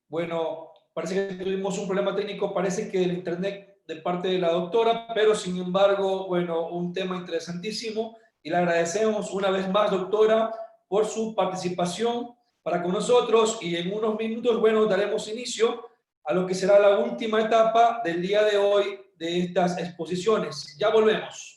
Bueno, parece que tuvimos un problema técnico, parece que el internet de parte de la doctora, pero sin embargo, bueno, un tema interesantísimo y le agradecemos una vez más, doctora, por su participación para con nosotros y en unos minutos, bueno, daremos inicio a lo que será la última etapa del día de hoy de estas exposiciones. Ya volvemos.